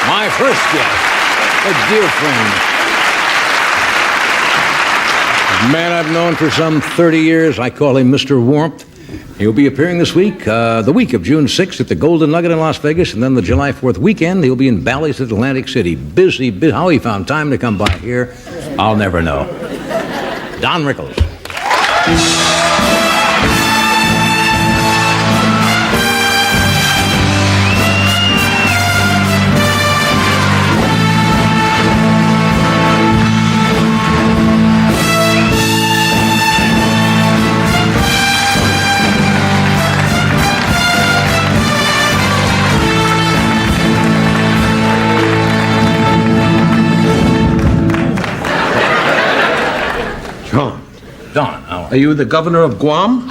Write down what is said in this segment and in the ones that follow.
My first guest, a dear friend. A man I've known for some 30 years. I call him Mr. Warmth. He'll be appearing this week, the week of June 6th at the Golden Nugget in Las Vegas, and then the July 4th weekend, he'll be in Bally's at Atlantic City. Busy. How he found time to come by here, I'll never know. Don Rickles. Don, are you the governor of Guam?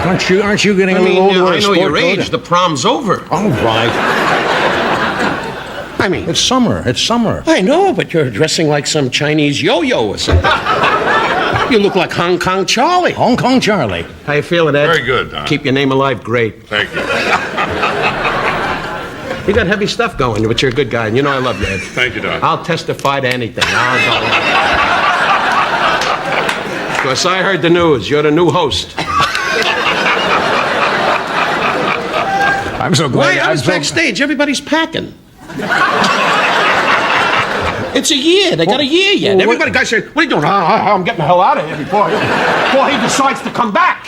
Aren't you getting a little older? I know your age. The prom's over. All right. I mean, it's summer. It's summer. I know, but you're dressing like some Chinese yo-yo or something. You look like Hong Kong Charlie. Hong Kong Charlie. How you feeling, Ed? Very good, Don. Keep your name alive. Great. Thank you. You got heavy stuff going, but you're a good guy, and you know I love you, Ed. Thank you, Don. I'll testify to anything. Because I heard the news. You're the new host. I'm so glad. Why? I was backstage. Everybody's packing. It's a year. They got a year yet. Well, Everybody, guys say, what are you doing? I'm getting the hell out of here before he decides to come back.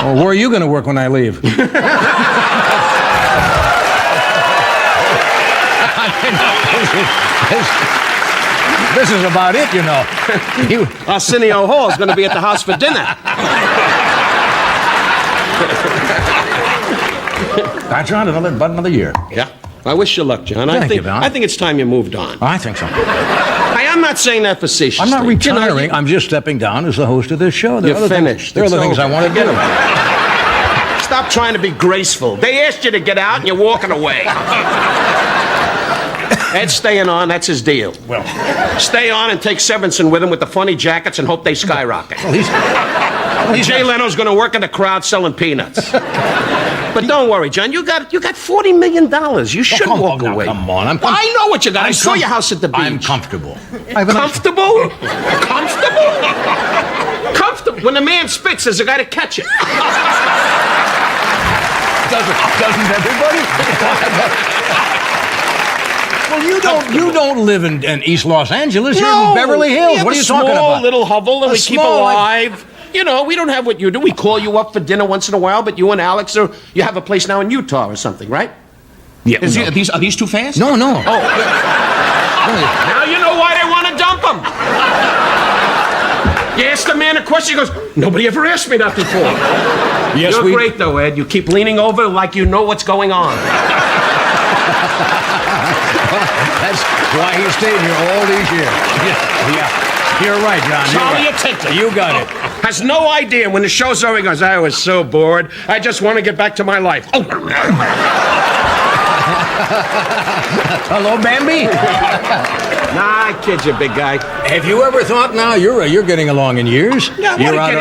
Well, where are you going to work when I leave? This is about it, you know. Arsenio Hall is going to be at the house for dinner. That's right, about another year. Yeah. I wish you luck, John. Thank you, Don. I think it's time you moved on. I think so. I'm not saying that facetiously. I'm not retiring. I'm just stepping down as the host of this show. You're finished. There are other things I want to do. Stop trying to be graceful. They asked you to get out, and you're walking away. Ed's staying on. That's his deal. Well, stay on and take Severson with him with the funny jackets and hope they skyrocket. Jay Leno's going to work in the crowd selling peanuts. But don't worry, John. You got $40 million. You should walk away. Come on. I know what you got. I saw your house at the beach. I'm comfortable. Comfortable? Comfortable? When a man spits, there's a guy to catch it. Doesn't everybody? Well, you don't live in East Los Angeles. You're in Beverly Hills. What are you talking about? We have a small little hovel and we keep alive. You know, we don't have what you do. We call you up for dinner once in a while, but you and Alex, you have a place now in Utah or something, right? Yeah. Are these too fast? No. Oh. Now you know why they want to dump them. You ask the man a question, he goes, nobody ever asked me that before. Yes, You're great, though, Ed. You keep leaning over like you know what's going on. That's why he stayed here all these years. Yeah. You're right, John. Charlie attention. You got it. Has no idea when the show's over. He goes, I was so bored. I just want to get back to my life. Oh. Hello, Bambi. Nah, I kid you, big guy. Have you ever thought now you're getting along in years? Yeah, you're out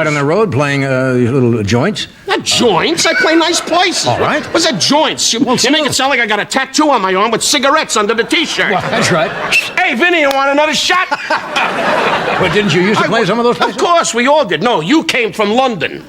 on the road playing little joints? Not joints. I play nice places. All right. What's that joints? You make it sound like I got a tattoo on my arm with cigarettes under the T-shirt. Well, that's right. Hey, Vinny, you want another shot? But didn't you used to play some of those places? Of course, we all did. No, you came from London.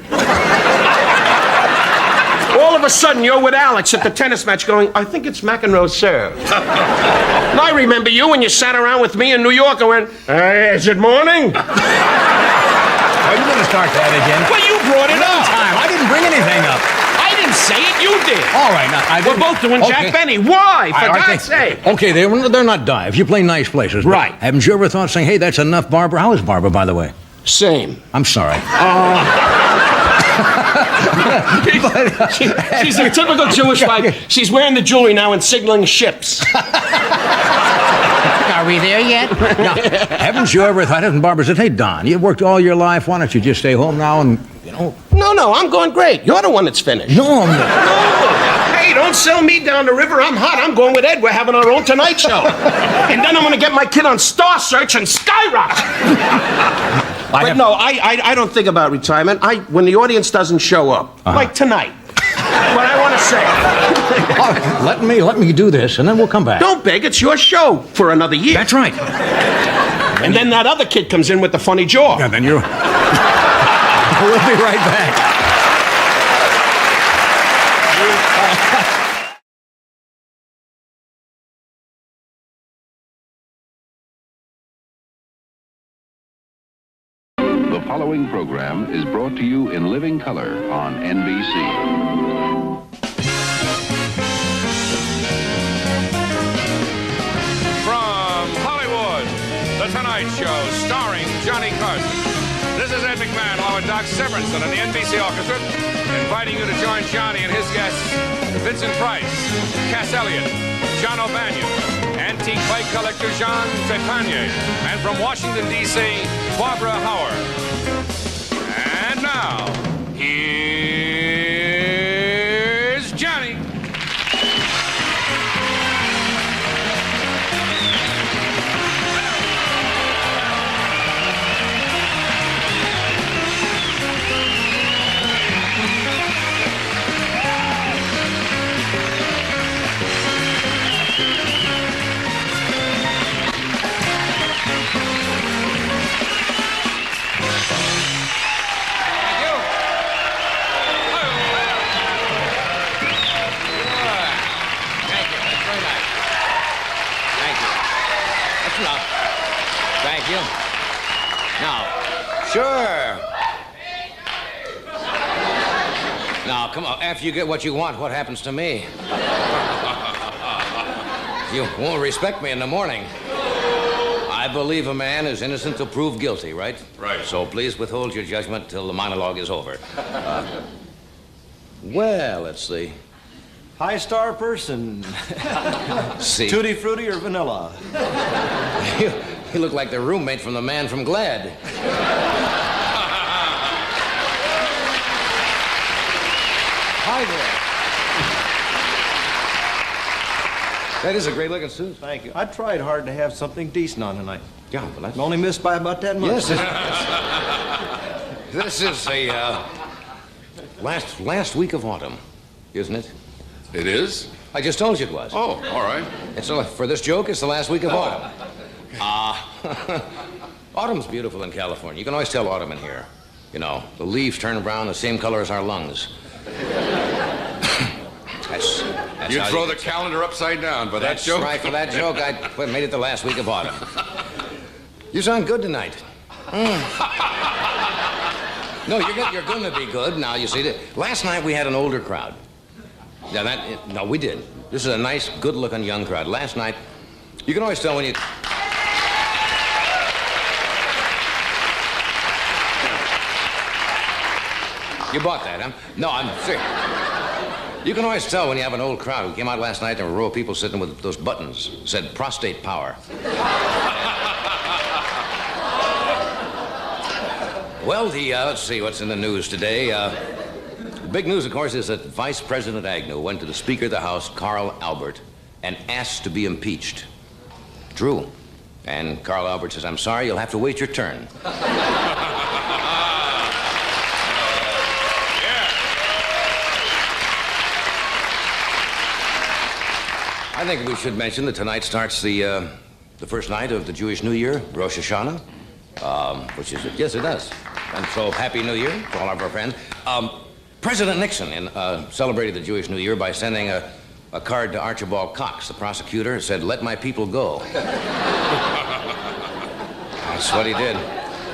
All of a sudden, you're with Alex at the tennis match going, I think it's McEnroe's serve. And I remember you when you sat around with me in New York and went, is it morning? Are you going to start that again? Well, you brought it up. I didn't bring anything up. I didn't say it, you did. All right, now, we're both doing Jack Benny. Why? For God's sake. Okay, they're not dives. You play nice places. Right. Haven't you ever thought saying, hey, that's enough, Barbara? How is Barbara, by the way? Same. I'm sorry. She's a typical Jewish wife. She's wearing the jewelry now and signaling ships. Are we there yet? Now, haven't you ever thought, hasn't Barbara said, hey, Don, you've worked all your life. Why don't you just stay home now and, you know? No, I'm going great. You're the one that's finished. No, I'm not. No. Hey, don't sell me down the river. I'm hot. I'm going with Ed. We're having our own Tonight Show. And then I'm going to get my kid on Star Search and skyrocket. But no, I don't think about retirement. When the audience doesn't show up, like tonight. What I want to say. Let me do this, and then we'll come back. Don't beg. It's your show for another year. That's right. And then that other kid comes in with the funny jaw. Yeah, then you're... We'll be right back. The following program is brought to you in living color on NBC. From Hollywood, The Tonight Show, starring Johnny Carson. This is Ed McMahon along with Doc Severinsen and the NBC Orchestra, inviting you to join Johnny and his guests, Vincent Price, Cass Elliot, John O'Banion, antique bike collector Jean Trepanier, and from Washington, D.C., Barbara Howard. And now, here's Johnny. Thank you. Now, sure. Now, come on. After you get what you want, what happens to me? You won't respect me in the morning. I believe a man is innocent till proved guilty, right? Right. So please withhold your judgment till the monologue is over. Well, let's see. High star person. See. Tutti frutti or vanilla? You look like the roommate from The Man from Glad. Hi there. That is a great looking suit. Thank you. I tried hard to have something decent on tonight. Yeah, but that's... Only missed by about that much. Yes. This is a last week of autumn, isn't it? It is? I just told you it was. Oh, all right. It's for this joke, it's the last week of autumn. Autumn's beautiful in California. You can always tell autumn in here. You know, the leaves turn brown the same color as our lungs. that's You'd how throw you the calendar upside down for that That's joke? right. For that joke, I made it the last week of autumn. You sound good tonight. No, you're going to be good. Now, you see, last night we had an older crowd. Yeah, no, we did. This is a nice, good-looking young crowd. Last night, you can always tell when you... You bought that, huh? No, I'm serious. You can always tell when you have an old crowd. We came out last night, there were a row of people sitting with those buttons. Said prostate power. Well, let's see what's in the news today. The big news, of course, is that Vice President Agnew went to the Speaker of the House, Carl Albert, and asked to be impeached. True. And Carl Albert says, I'm sorry, you'll have to wait your turn. I think we should mention that tonight starts the first night of the Jewish New Year, Rosh Hashanah, which is, yes, it does. And so, Happy New Year to all of our friends. President Nixon celebrated the Jewish New Year by sending a card to Archibald Cox, the prosecutor, said, let my people go. That's what he did.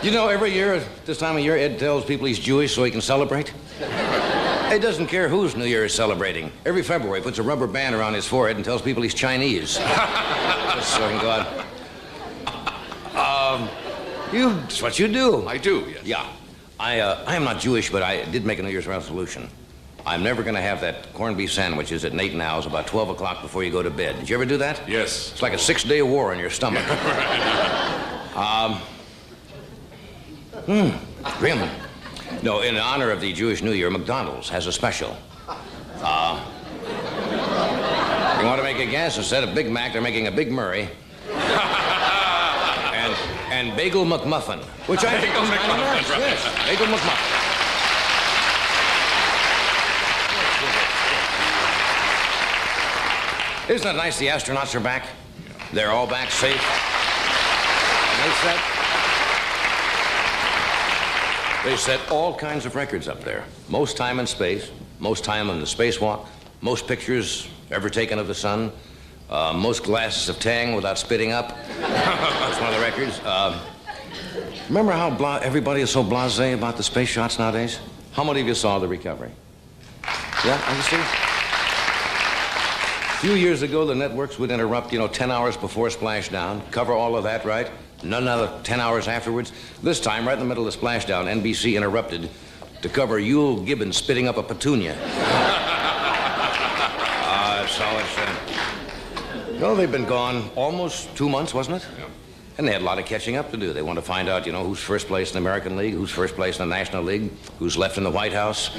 You know, every year, at this time of year, Ed tells people he's Jewish so he can celebrate. He doesn't care whose New Year is celebrating. Every February, he puts a rubber band around his forehead and tells people he's Chinese. Just so he can go out. It's what you do. I do, yes. Yeah. I am not Jewish, but I did make a New Year's resolution. I'm never going to have that corned beef sandwiches at Nate and Al's about 12 o'clock before you go to bed. Did you ever do that? Yes. It's like a 6-day war in your stomach. Grim. No, in honor of the Jewish New Year, McDonald's has a special. You want to make a guess? Instead of Big Mac, they're making a Big Murray. And Bagel McMuffin, which I think Bagel is kind of McMuffin, nice. right. Yes, Bagel McMuffin. Isn't it nice the astronauts are back? They're all back safe. And they set all kinds of records up there. Most time in space, most time on the spacewalk, most pictures ever taken of the sun, most glasses of Tang without spitting up. That's one of the records. Remember how everybody is so blasé about the space shots nowadays? How many of you saw the recovery? Yeah, you see? A few years ago, the networks would interrupt, 10 hours before splashdown, cover all of that, right? None other 10 hours afterwards. This time, right in the middle of the splashdown, NBC interrupted to cover Yule Gibbons spitting up a petunia. No, they've been gone almost 2 months, wasn't it? Yeah. And they had a lot of catching up to do. They want to find out, who's first place in the American League, who's first place in the National League, who's left in the White House.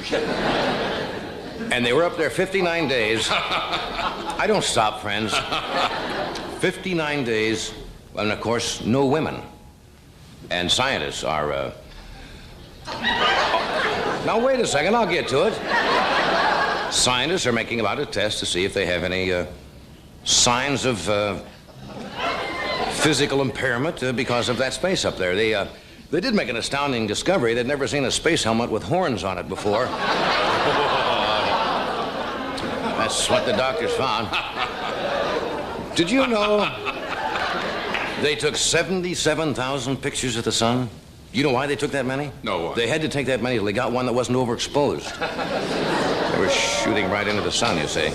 And they were up there 59 days. I don't stop, friends. 59 days, and of course, no women. And scientists are, Now, wait a second, I'll get to it. Scientists are making about a test to see if they have any, signs of, physical impairment because of that space up there. They did make an astounding discovery. They'd never seen a space helmet with horns on it before. That's what the doctors found. Did you know they took 77,000 pictures of the sun? You know why they took that many? No, why? They had to take that many till they got one that wasn't overexposed. They were shooting right into the sun, you see.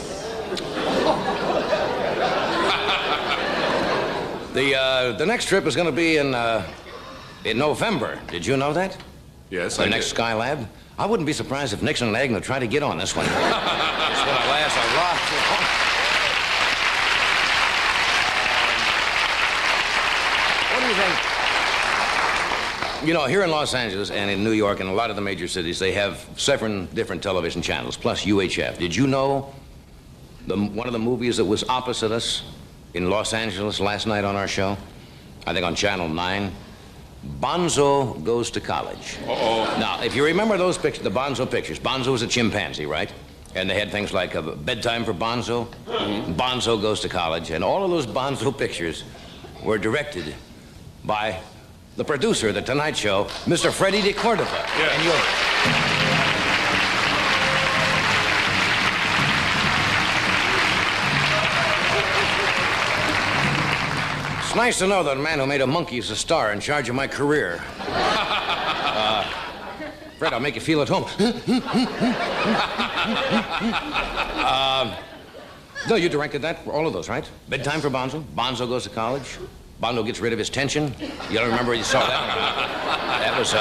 The next trip is going to be in November. Did you know that? Yes, The next Skylab. I wouldn't be surprised if Nixon and Agnew try to get on this one. It's going to last a lot. What do you think? Here in Los Angeles and in New York and a lot of the major cities, they have 7 different television channels, plus UHF. Did you know one of the movies that was opposite us in Los Angeles last night on our show? I think on Channel 9. Bonzo Goes to College. Uh-oh. Now, if you remember those pictures, the Bonzo pictures, Bonzo was a chimpanzee, right? And they had things like Bedtime for Bonzo, Bonzo Goes to College, and all of those Bonzo pictures were directed by the producer of The Tonight Show, Mr. Freddie de Cordova. Yeah. And It's nice to know that a man who made a monkey is a star in charge of my career. Fred, I'll make you feel at home. No, you directed that, all of those, right? Bedtime for Bonzo, Bonzo Goes to College, Bonzo Gets Rid of His Tension. You don't remember you saw that one? That was,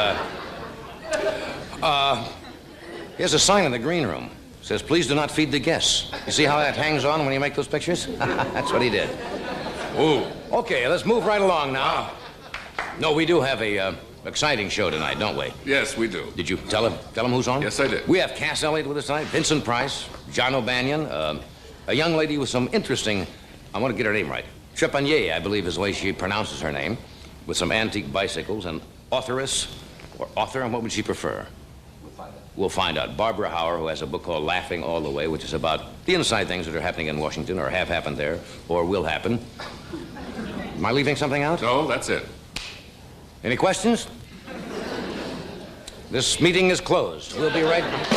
here's a sign in the green room. It says, please do not feed the guests. You see how that hangs on when you make those pictures? That's what he did. Ooh. Okay, let's move right along now. No, we do have a exciting show tonight, don't we? Yes, we do. Did you tell him who's on? Yes, I did. We have Cass Elliott with us tonight, Vincent Price, John O'Banion, a young lady with some interesting, I want to get her name right, Trepanier, I believe is the way she pronounces her name, with some antique bicycles, an authoress, or author, and what would she prefer? We'll find out. Barbara Hauer, who has a book called Laughing All the Way, which is about the inside things that are happening in Washington, or have happened there, or will happen. Am I leaving something out? No, that's it. Any questions? This meeting is closed. We'll be right back.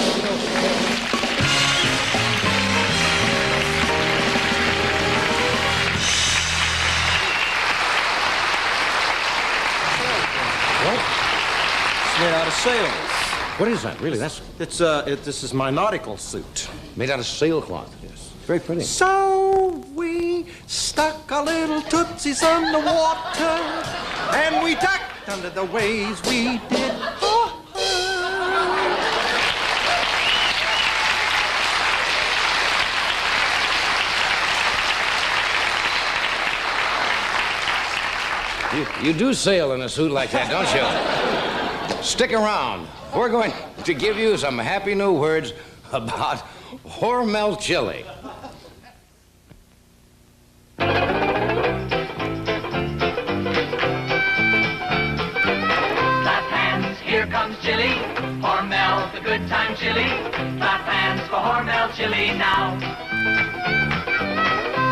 What? It's made out of sails. What is that? Really, that's This is my nautical suit. made out of sailcloth. Yes. Very pretty. So we stuck our little tootsies underwater, and we ducked under the waves we did. Oh, You do sail in a suit like that, don't you? Stick around. We're going to give you some happy new words about Hormel chili. good time chili. Clap hands for Hormel chili now.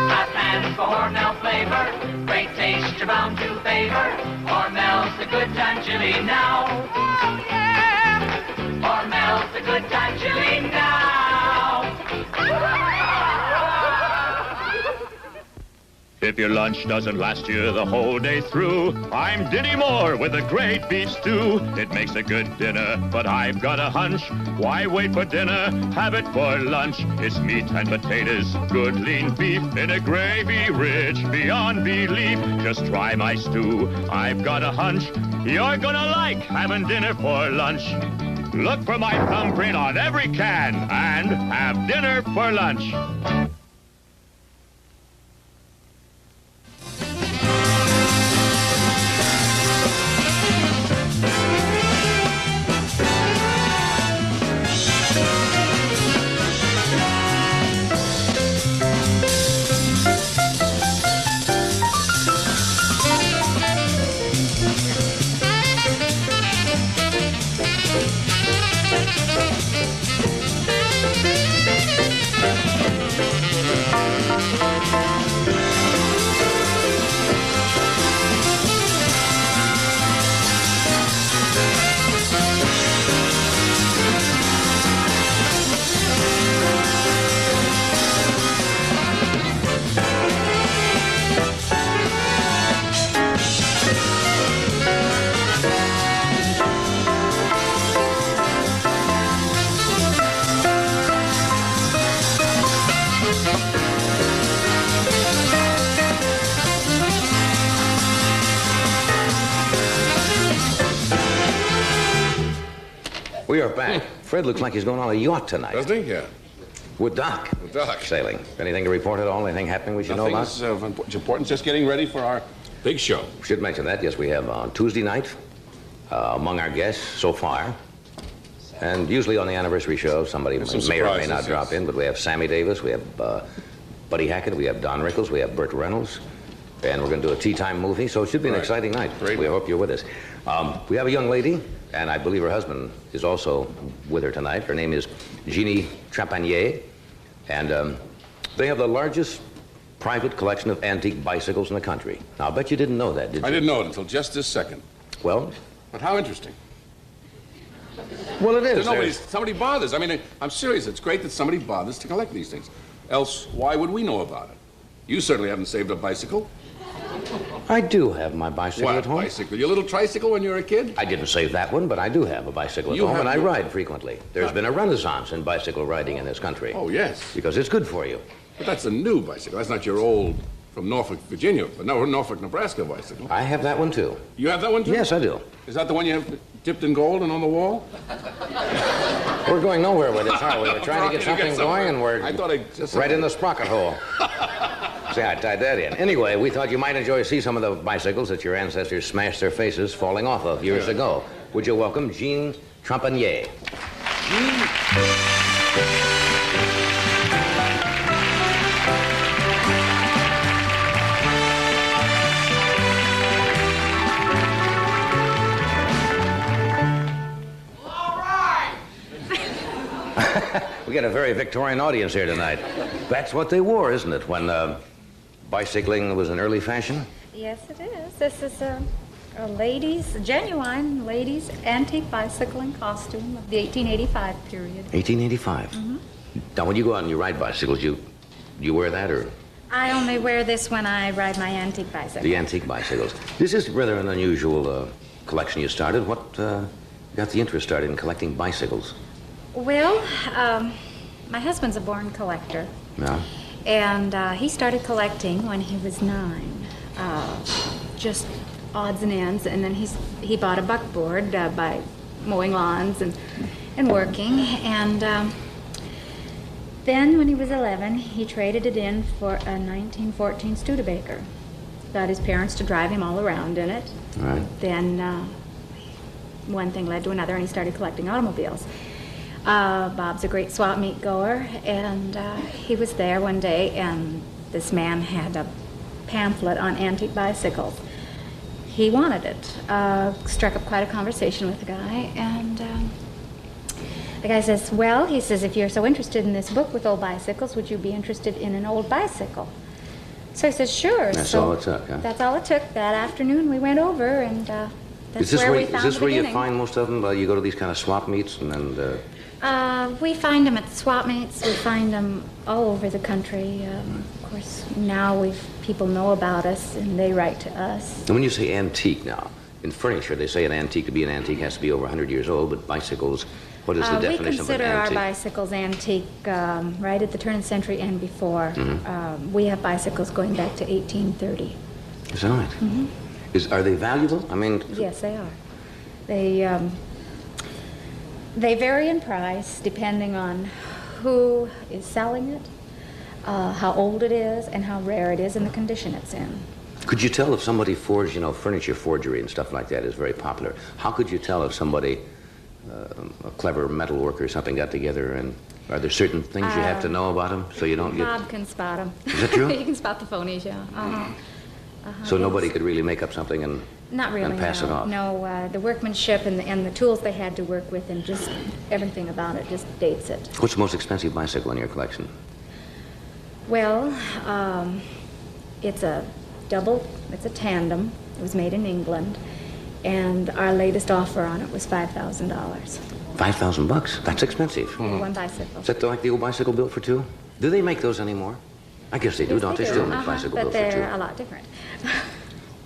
Clap hands for Hormel flavor. Great taste you're bound to favor. Hormel's the good time chili now. Oh yeah! Hormel's the good time chili now. If your lunch doesn't last you the whole day through, I'm Dinny Moore with a great beef stew. It makes a good dinner, but I've got a hunch. Why wait for dinner? Have it for lunch. It's meat and potatoes, good lean beef in a gravy rich beyond belief. Just try my stew. I've got a hunch. You're gonna like having dinner for lunch. Look for my thumbprint on every can and have dinner for lunch. We are back. Fred looks like he's going on a yacht tonight. Doesn't he? Yeah. With Doc. With Doc. Sailing. Anything to report at all? Anything happening we should know about? Nothing of importance. Just getting ready for our big show. We should mention that. Yes, we have on Tuesday night, among our guests so far, and usually on the anniversary show, somebody may or may not drop in, but we have Sammy Davis, we have Buddy Hackett, we have Don Rickles, we have Burt Reynolds, and we're going to do a tea time movie, so it should be an exciting night. Great. We hope you're with us. We have a young lady, and I believe her husband is also with her tonight. Her name is Jeannie Trapanier, and they have the largest private collection of antique bicycles in the country. Now, I bet you didn't know that, did you? I didn't know it until just this second. Well? But how interesting. Well, it is. Somebody bothers. I mean, I'm serious. It's great that somebody bothers to collect these things. Else, why would we know about it? You certainly haven't saved a bicycle. I do have my bicycle at home. What bicycle? Your little tricycle when you were a kid? I didn't save that one, but I do have a bicycle at home, and I ride frequently. There's been a renaissance in bicycle riding in this country. Oh, yes. Because it's good for you. But that's a new bicycle. That's not your old from Norfolk, Virginia, but no, Norfolk, Nebraska bicycle. I have that one, too. You have that one, too? Yes, I do. Is that the one you have dipped in gold and on the wall? We're going nowhere with this, are we? We're trying to get something going, and we're right in the sprocket hole. See, I tied that in. Anyway, we thought you might enjoy to see some of the bicycles that your ancestors smashed their faces falling off of years ago. Would you welcome Jean Trapanier? We got a very Victorian audience here tonight. That's what they wore, isn't it, when bicycling was an early fashion? Yes, it is. This is a genuine ladies' antique bicycling costume of the 1885 period. 1885? Mm-hmm. Now, when you go out and you ride bicycles, you wear that, or? I only wear this when I ride my antique bicycle. The antique bicycles. This is rather an unusual collection you started. What got the interest started in collecting bicycles? Well, my husband's a born collector. Yeah. And he started collecting when he was 9. Just odds and ends. And then he bought a buckboard by mowing lawns and working. And then when he was 11, he traded it in for a 1914 Studebaker. Got his parents to drive him all around in it. All right. Then one thing led to another, and he started collecting automobiles. Bob's a great swap meet goer, and he was there one day, and this man had a pamphlet on antique bicycles. He wanted it. Struck up quite a conversation with the guy, and The guy says, well, he says, if you're so interested in this book with old bicycles, would you be interested in an old bicycle? So he says, sure. That's so all it took, huh? That's all it took. That afternoon we went over, and that's where we found Is this the where you beginning. find most of them? You go to these kind of swap meets and then... We find them at the swap meets. We find them all over the country. Of course, now people know about us, and they write to us. And when you say antique now, in furniture, they say an antique, to be an antique, has to be over 100 years old, but bicycles, what is the definition of an We consider our antique? bicycles antique right at the turn of the century and before. Mm-hmm. We have bicycles going back to 1830. Is that right? Mm-hmm. Are they valuable? I mean... Yes, they are. They vary in price depending on who is selling it, how old it is, and how rare it is, and the condition it's in. Could you tell if somebody forged, furniture forgery and stuff like that is very popular. How could you tell if somebody, a clever metal worker or something, got together, and are there certain things you have to know about them so you don't get... Bob can spot them. Is that true? He can spot the phonies, yeah. So nobody could really make up something and... Not really, and pass no. it off. No, the workmanship and the tools they had to work with and just everything about it just dates it. What's the most expensive bicycle in your collection? Well, it's a tandem. It was made in England, and our latest offer on it was $5,000. $5,000? That's expensive. For one bicycle. Is that like the old bicycle built for two? Do they make those anymore? I guess they do, Yes, don't they? do. Still make bicycle but built for two. they're a lot different.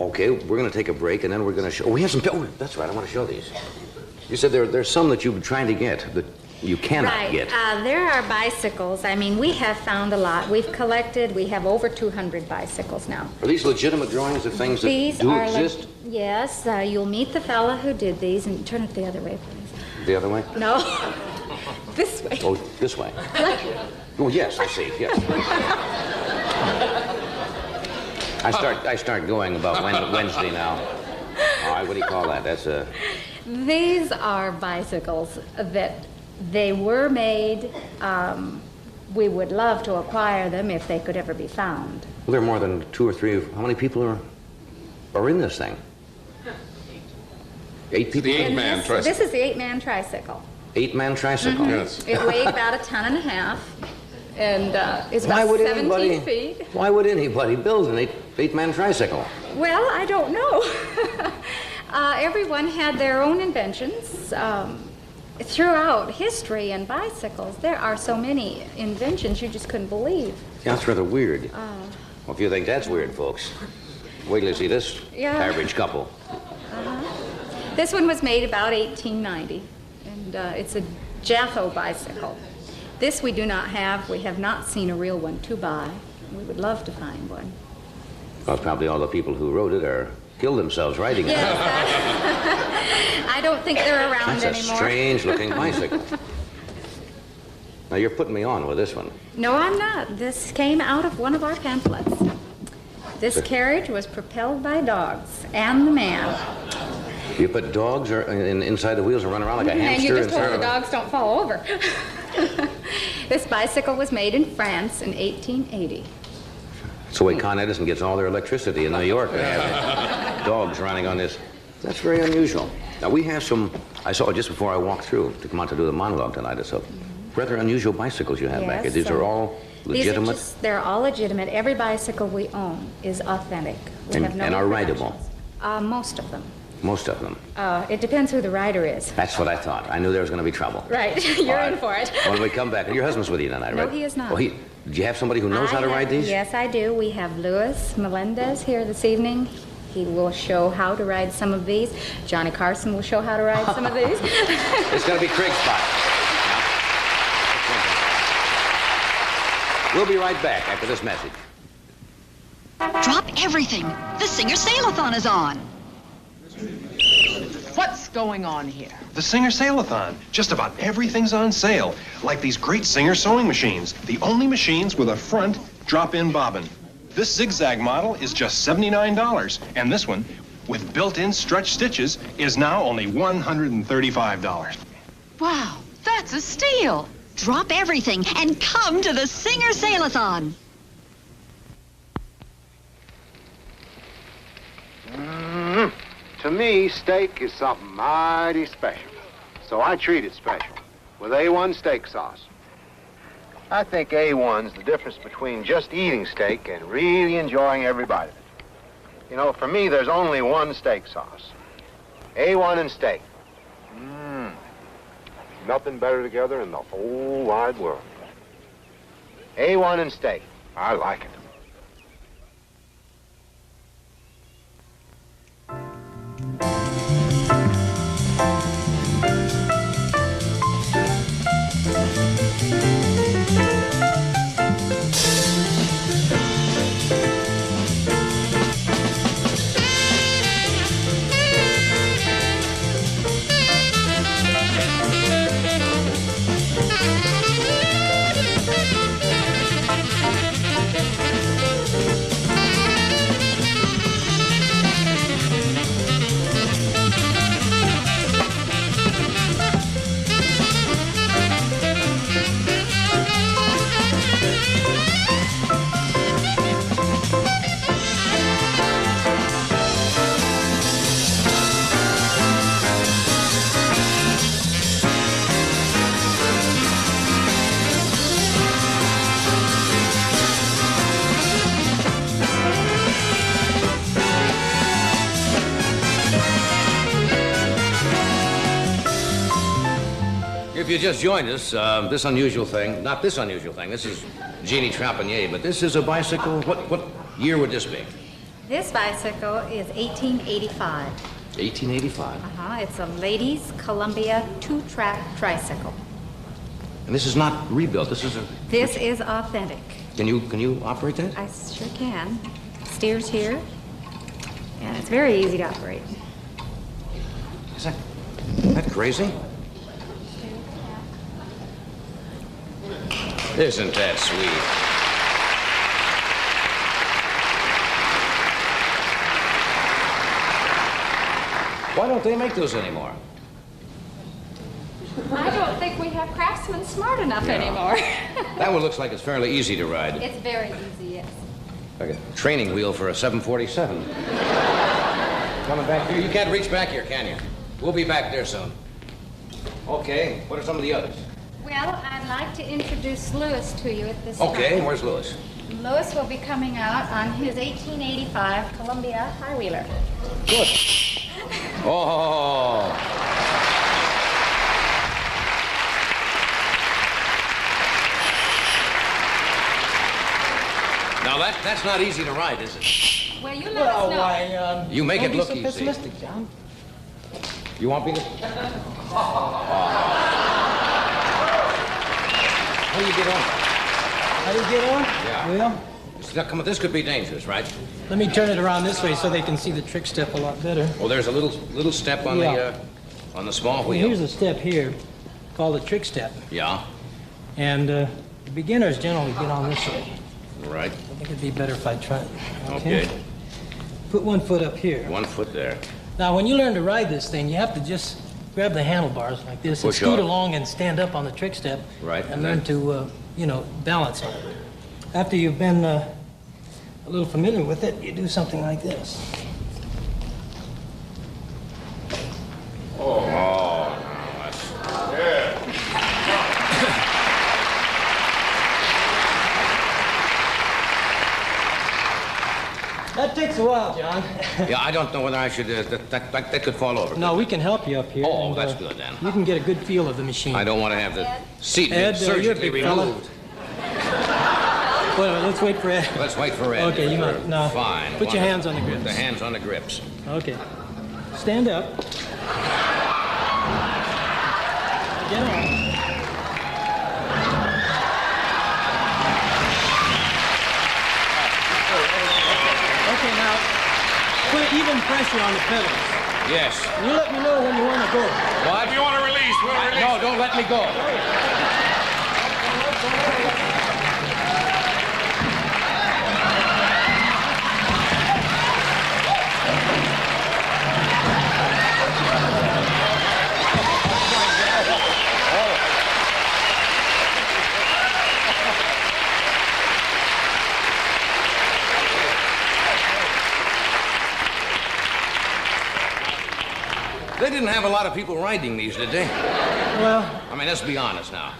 Okay, we're going to take a break, and then we're going to show... Oh, we have some... Oh, that's right, I want to show these. You said there's some that you've been trying to get that you cannot get. There are bicycles. I mean, we have found a lot. We've collected. We have over 200 bicycles now. Are these legitimate drawings of things that do exist? Yes. You'll meet the fella who did these. And turn it the other way, please. The other way? No. This way. Oh, this way. Oh, yes, I see, yes. I start going about Wednesday now. All right, what do you call that? That's a... These are bicycles that they were made. We would love to acquire them if they could ever be found. Well, there are more than 2 or 3. How many people are in this thing? 8 people? The eight-man tricycle. This is the 8-man tricycle. 8-man tricycle? Yes. It weighed about 1.5 tons, and it's about 17 feet. Why would anybody build an 8-man tricycle? Well, I don't know. Everyone had their own inventions. Throughout history and bicycles, there are so many inventions you just couldn't believe. Yeah, that's rather weird. Well, if you think that's weird, folks, wait till you see this average couple. This one was made about 1890, and it's a Jatho bicycle. This we do not have. We have not seen a real one to buy. We would love to find one. Well, probably all the people who wrote it killed themselves riding it. Yes, I don't think they're around That's anymore. a strange-looking bicycle. Now, you're putting me on with this one. No, I'm not. This came out of one of our pamphlets. This carriage was propelled by dogs and the man. You put dogs inside the wheels and run around like a And hamster? you just hope the dogs don't fall over. This bicycle was made in France in 1880. It's the way Con Edison gets all their electricity in New York. They have dogs running on this. That's very unusual. Now, we have some, I saw just before I walked through to come out to do the monologue tonight, it's rather unusual bicycles you have back here. These are all legitimate? They're all legitimate. Every bicycle we own is authentic. We have no and are rideable? Most of them. Most of them. It depends who the rider is. That's what I thought. I knew there was going to be trouble. Right. You're All right. in for it. When we come back, and your husband's with you tonight, No, right? he is not. Oh, do you have somebody who knows how to ride these? Yes, I do. We have Louis Melendez here this evening. He will show how to ride some of these. Johnny Carson will show how to ride some of these. It's going to be Craig's spot. We'll be right back after this message. Drop everything. The Singer Sale-a-thon is on. What's going on here? The Singer Sale-a-thon. Just about everything's on sale. Like these great Singer sewing machines. The only machines with a front drop-in bobbin. This zigzag model is just $79. And this one, with built-in stretch stitches, is now only $135. Wow, that's a steal. Drop everything and come to the Singer Sale-a-thon. To me, steak is something mighty special. So I treat it special. with A1 steak sauce. I think A1's the difference between just eating steak and really enjoying every bite of it. You know, for me, there's only one steak sauce. A1 and steak. Nothing better together in the whole wide world. A1 and steak. I like it. If you just joined us, this unusual thing, not this unusual thing, this is Jeannie Trapanier, but this is a bicycle. What year would this be? This bicycle is 1885. 1885. It's a ladies' Columbia two-track tricycle. And this is not rebuilt. This is authentic. Can you operate that? I sure can. Steers here, and it's very easy to operate. Is that crazy? Isn't that sweet? Why don't they make those anymore? I don't think we have craftsmen smart enough anymore. That one looks like it's fairly easy to ride. It's very easy, yes. Like a training wheel for a 747. Coming back here. You can't reach back here, can you? We'll be back there soon. Okay, what are some of the others? Well, I'd like to introduce Lewis to you at this Okay, time. where's Lewis? Lewis will be coming out on his 1885 Columbia High-Wheeler. Good. Oh. Now that's not easy to ride, is it? Well, you let us know. You make it look so easy. pessimistic, John. You want me to? How do you get on? How do you get on? Yeah. Well, Now, come on, this could be dangerous, right? let me turn it around this way so they can see the trick step a lot better. Well, there's a little step on the small Well, wheel. here's a step here called a trick step. Yeah. And the beginners generally get on this way. Right. I think it'd be better if I tried. Okay. Put one foot up here. 1 foot there. Now, when you learn to ride this thing, you have to just grab the handlebars like this and Push scoot off. along and stand up on the trick step. Right, And and learn then- to, balance on it. After you've been a little familiar with it, you do something like this. Oh, no, that's... That takes a while, John. Yeah, I don't know whether I should... that could fall over. No, we can help you up here. Oh, and, that's good, then. You can get a good feel of the machine. I don't want to have the seat Ed, you're a surgically big fella. removed. Well, let's wait for Ed. Let's wait for Ed. Okay, you might... No. Fine. Put your hands on the grips. The hands on the grips. Okay. Stand up. Get on. Okay, now, put even pressure on the pedals. Yes. You let me know when you want to go. What? If you want to release, we'll release. No, don't let me go. they didn't have a lot of people riding these, did they? Well, I mean, let's be honest now.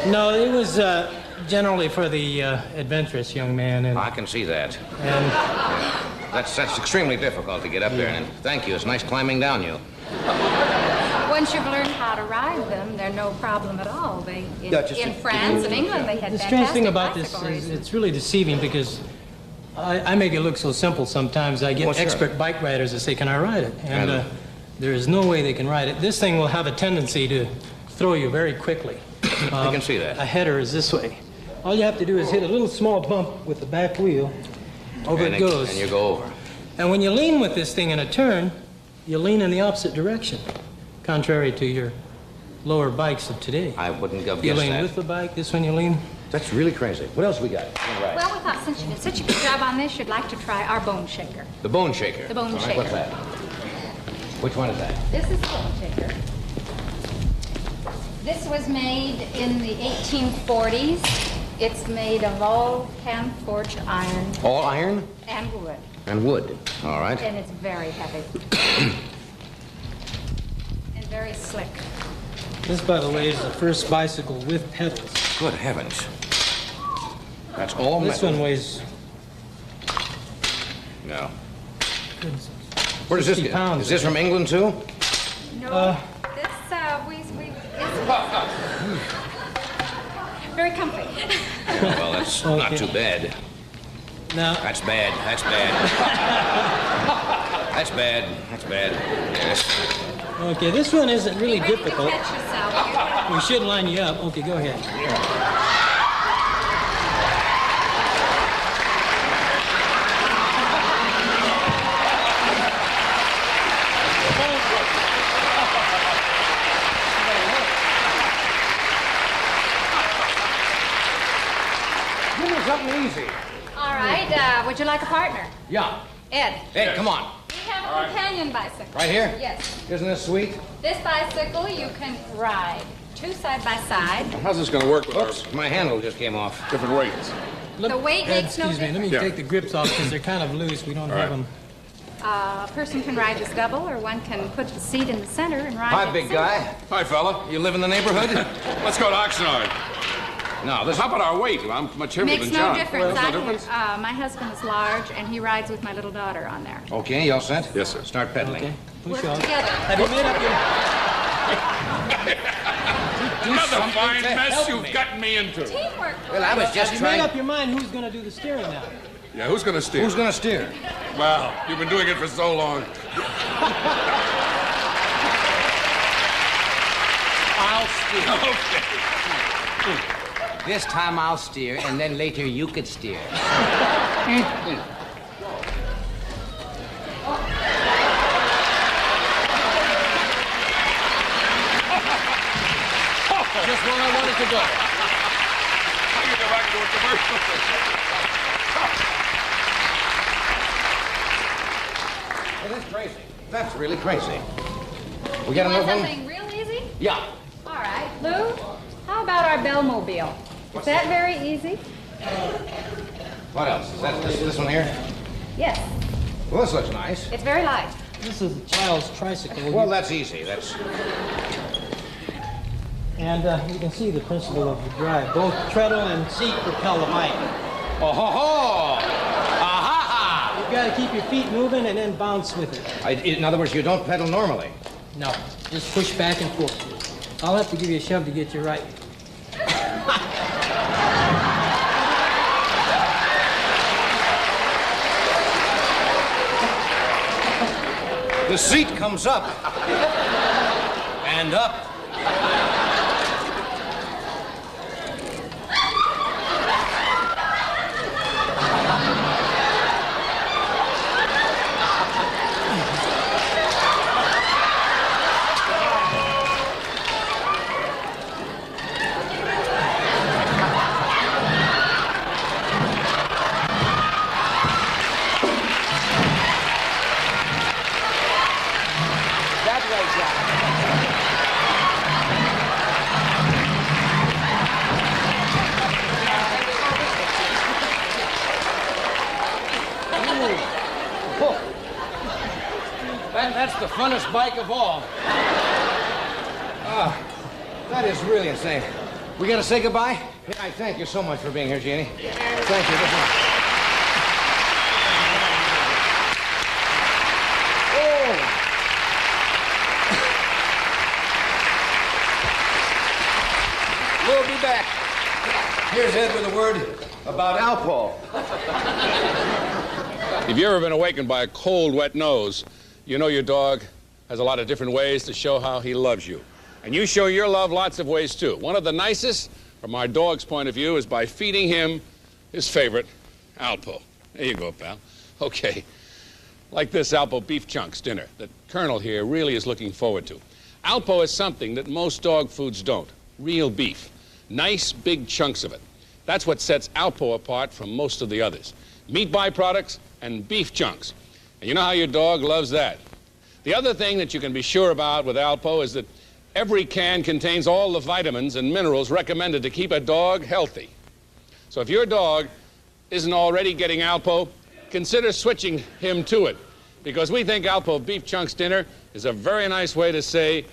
no, it was generally for the adventurous young man. And I can see that. and That's extremely difficult to get up there. And thank you. It's nice climbing down you. Once you've learned how to ride them, they're no problem at all. They just in France and England, they had the fantastic strange thing about this bicycle is races. it's really deceiving because I make it look so simple sometimes. I get Well, sure. expert bike riders that say, can I ride it? And there is no way they can ride it. This thing will have a tendency to throw you very quickly. I can see that. A header is this way. All you have to do is hit a little small bump with the back wheel. Over And it goes. And you go over. And when you lean with this thing in a turn, you lean in the opposite direction, contrary to your lower bikes of today. I wouldn't have You guessed lean that. with the bike, this one you lean. That's really crazy. What else we got? All right. Well, we thought since you did such a good job on this, you'd like to try our bone shaker. The bone shaker. The bone All right, shaker. what's that? Which one is that? This is the bone shaker. This was made in the 1840s. It's made of all hand-forged iron All iron and wood, and wood. All right. and it's very heavy and very slick. This, by the way, is the first bicycle with pedals. Good heavens. That's all This metal. one weighs No. Where does this 60 get? pounds. Is this from England too? No, this very comfy. Well, that's not Okay. too bad. Now, That's bad. That's bad. That's bad. That's bad. Yes. okay, this one isn't really Maybe you difficult. can catch yourself. We should line you up. Okay, go ahead. Give me something easy. All right, would you like a partner? Yeah. Ed, Hey, come on. we have a companion bicycle. Right here? Yes. Isn't this sweet? This bicycle you can ride two side by side. How's this going to work with Oops, my handle just came off. our different weights? The weight Ed, makes no excuse me, let me Yeah. take the grips off because they're kind of loose. We don't have them. A person can ride this double, or one can put the seat in the center and ride. Hi, it big single. guy. Hi, fella. You live in the neighborhood? Let's go to Oxnard. No, this. How about our weight? I'm much heavier Makes than no John. difference. There's no difference? My husband is large, and he rides with my little daughter on there. Okay, you all set? Yes, sir. Start pedaling. Okay, Work push off. together. Have you made up your... Another fine to mess help you've me. gotten me into. Teamwork. Well, I was just Have you made trying. up your mind who's going to do the steering now? Yeah, who's going to steer? Who's going to steer? Well, you've been doing it for so long. I'll steer. Okay. This time I'll steer, and then later you could steer. Just where I wanted to go. I can go back to a commercial. It is crazy. That's really crazy. We You got want another one? something real easy? Yeah. All right, Lou. How about our Bellmobile? Is that very easy? What else? Is that this one here? Yes. Well, this looks nice. It's very light. This is a child's tricycle. Well, that's easy. That's. And you can see the principle of the drive. Both treadle and seat propel the bike. Oh ho ho! Aha! You've got to keep your feet moving and then bounce with it. In other words, you don't pedal normally. No, just push back and forth. I'll have to give you a shove to get you right. The seat comes up and up. That way, Jack. That's the funnest bike of all. That is really insane. We gotta say goodbye? Yeah, I thank you so much for being here, Jeannie. Thank you. We'll be back. Here's Ed with a word about Alpo. If you've ever been awakened by a cold, wet nose, you know your dog has a lot of different ways to show how he loves you. And you show your love lots of ways, too. One of the nicest, from our dog's point of view, is by feeding him his favorite, Alpo. There you go, pal. Okay. Like this Alpo beef chunks dinner that Colonel here really is looking forward to. Alpo is something that most dog foods don't. Real beef. Nice, big chunks of it. That's what sets Alpo apart from most of the others. Meat byproducts and beef chunks. And you know how your dog loves that. The other thing that you can be sure about with Alpo is that every can contains all the vitamins and minerals recommended to keep a dog healthy. So if your dog isn't already getting Alpo, consider switching him to it. Because we think Alpo Beef Chunks Dinner is a very nice way to say,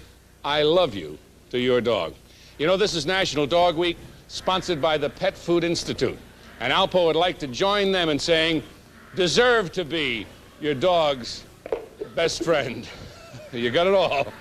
I love you, to your dog. You know, this is National Dog Week, sponsored by the Pet Food Institute. And Alpo would like to join them in saying, deserve to be your dog's best friend. You got it all.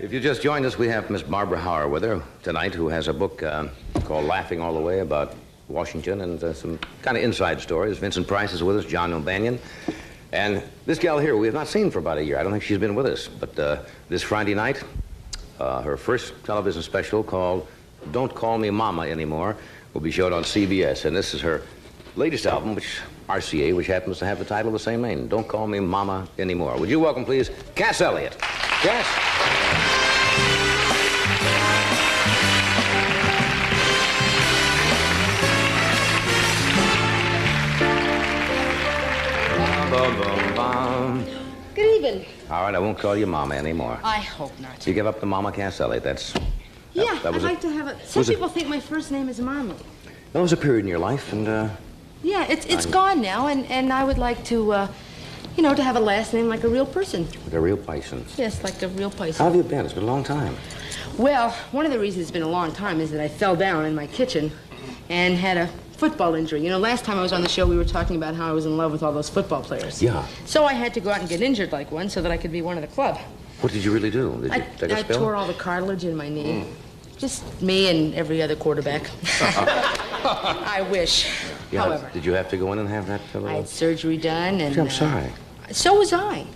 If you just joined us, we have Miss Barbara Hauer with her tonight, who has a book called Laughing All the Way about Washington and some kind of inside stories. Vincent Price is with us, John O'Banion. And this gal here, we have not seen for about a year. I don't think she's been with us. But this Friday night, her first television special called Don't Call Me Mama Anymore will be shown on CBS. And this is her latest album, which RCA, which happens to have the title of the same name, Don't Call Me Mama Anymore. Would you welcome, please, Cass Elliot. Cass? Good evening. All right, I won't call you Mama anymore. I hope not. You give up the Mama Cass Elliot. That's... Yeah, that was I'd like to have it. Some people think my first name is Mama. That was a period in your life, and... Yeah, it's gone now, and I would like to You know, to have a last name like a real person. Like a real bison. Yes, like a real How person. have you been? It's been a long time. Well, one of the reasons it's been a long time is that I fell down in my kitchen and had a football injury. You know, last time I was on the show, we were talking about how I was in love with all those football players. Yeah. So I had to go out and get injured like one so that I could be one of the club. What did you really do? Did you take a I spill? tore all the cartilage in my knee. Just me and every other quarterback. I wish. Yeah, However, did you have to go in and have that? I had surgery done, and I'm sorry. so was I.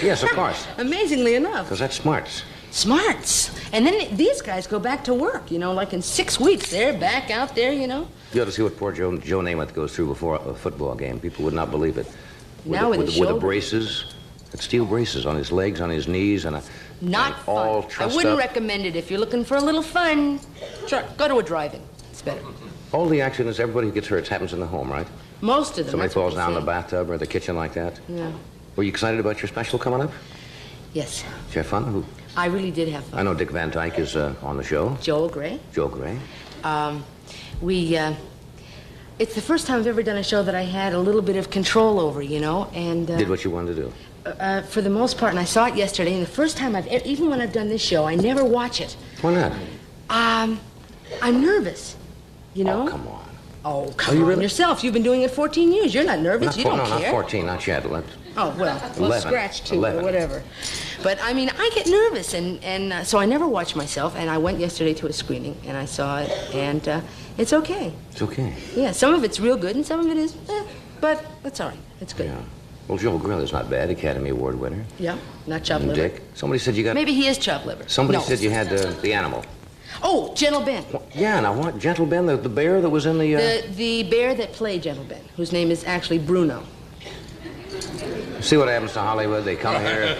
Yes, of course. Amazingly enough. Because that's smarts. Smarts. And then these guys go back to work, you know, like in 6 weeks. They're back out there, you know. You ought to see what poor Joe Namath goes through before a football game. People would not believe it. Now with the with the shoulder. braces, steel braces on his legs, on his knees, and Not and all fun. I trussed wouldn't up. recommend it if you're looking for a little fun. Sure, go to a drive-in. It's better. All the accidents, everybody who gets hurt happens in the home, right? Most of them. Somebody that's what falls they down in the say. bathtub or the kitchen like that. Yeah. Were you excited about your special coming up? Yes. Did you have fun? Who? I really did have fun. I know Dick Van Dyke is on the show. Joel Gray. Joe Gray. It's the first time I've ever done a show that I had a little bit of control over, you know, and Did what you wanted to do. for the most part, and I saw it yesterday, and the first time even when I've done this show, I never watch it. Why not? I'm nervous, you know? Oh, come on. Oh, come you on really? yourself. You've been doing it 14 years. You're not nervous. You don't no, care. not 14, not yet. Oh, well, 11. scratch two 11. or whatever. But, I mean, I get nervous, and so I never watch myself, and I went yesterday to a screening, and I saw it, and it's okay. It's okay. Yeah, some of it's real good, and some of it is, but that's all right. It's good. Yeah. Well, Joel Grill is not bad. Academy Award winner. Yeah, not chopped And liver. Dick. Somebody said you got... Maybe he is chopped liver. Somebody No. said you had the animal. Oh, Gentle Ben. Yeah, now what? Gentle Ben, the bear that was in the... The bear that played Gentle Ben, whose name is actually Bruno. See what happens to Hollywood? They come here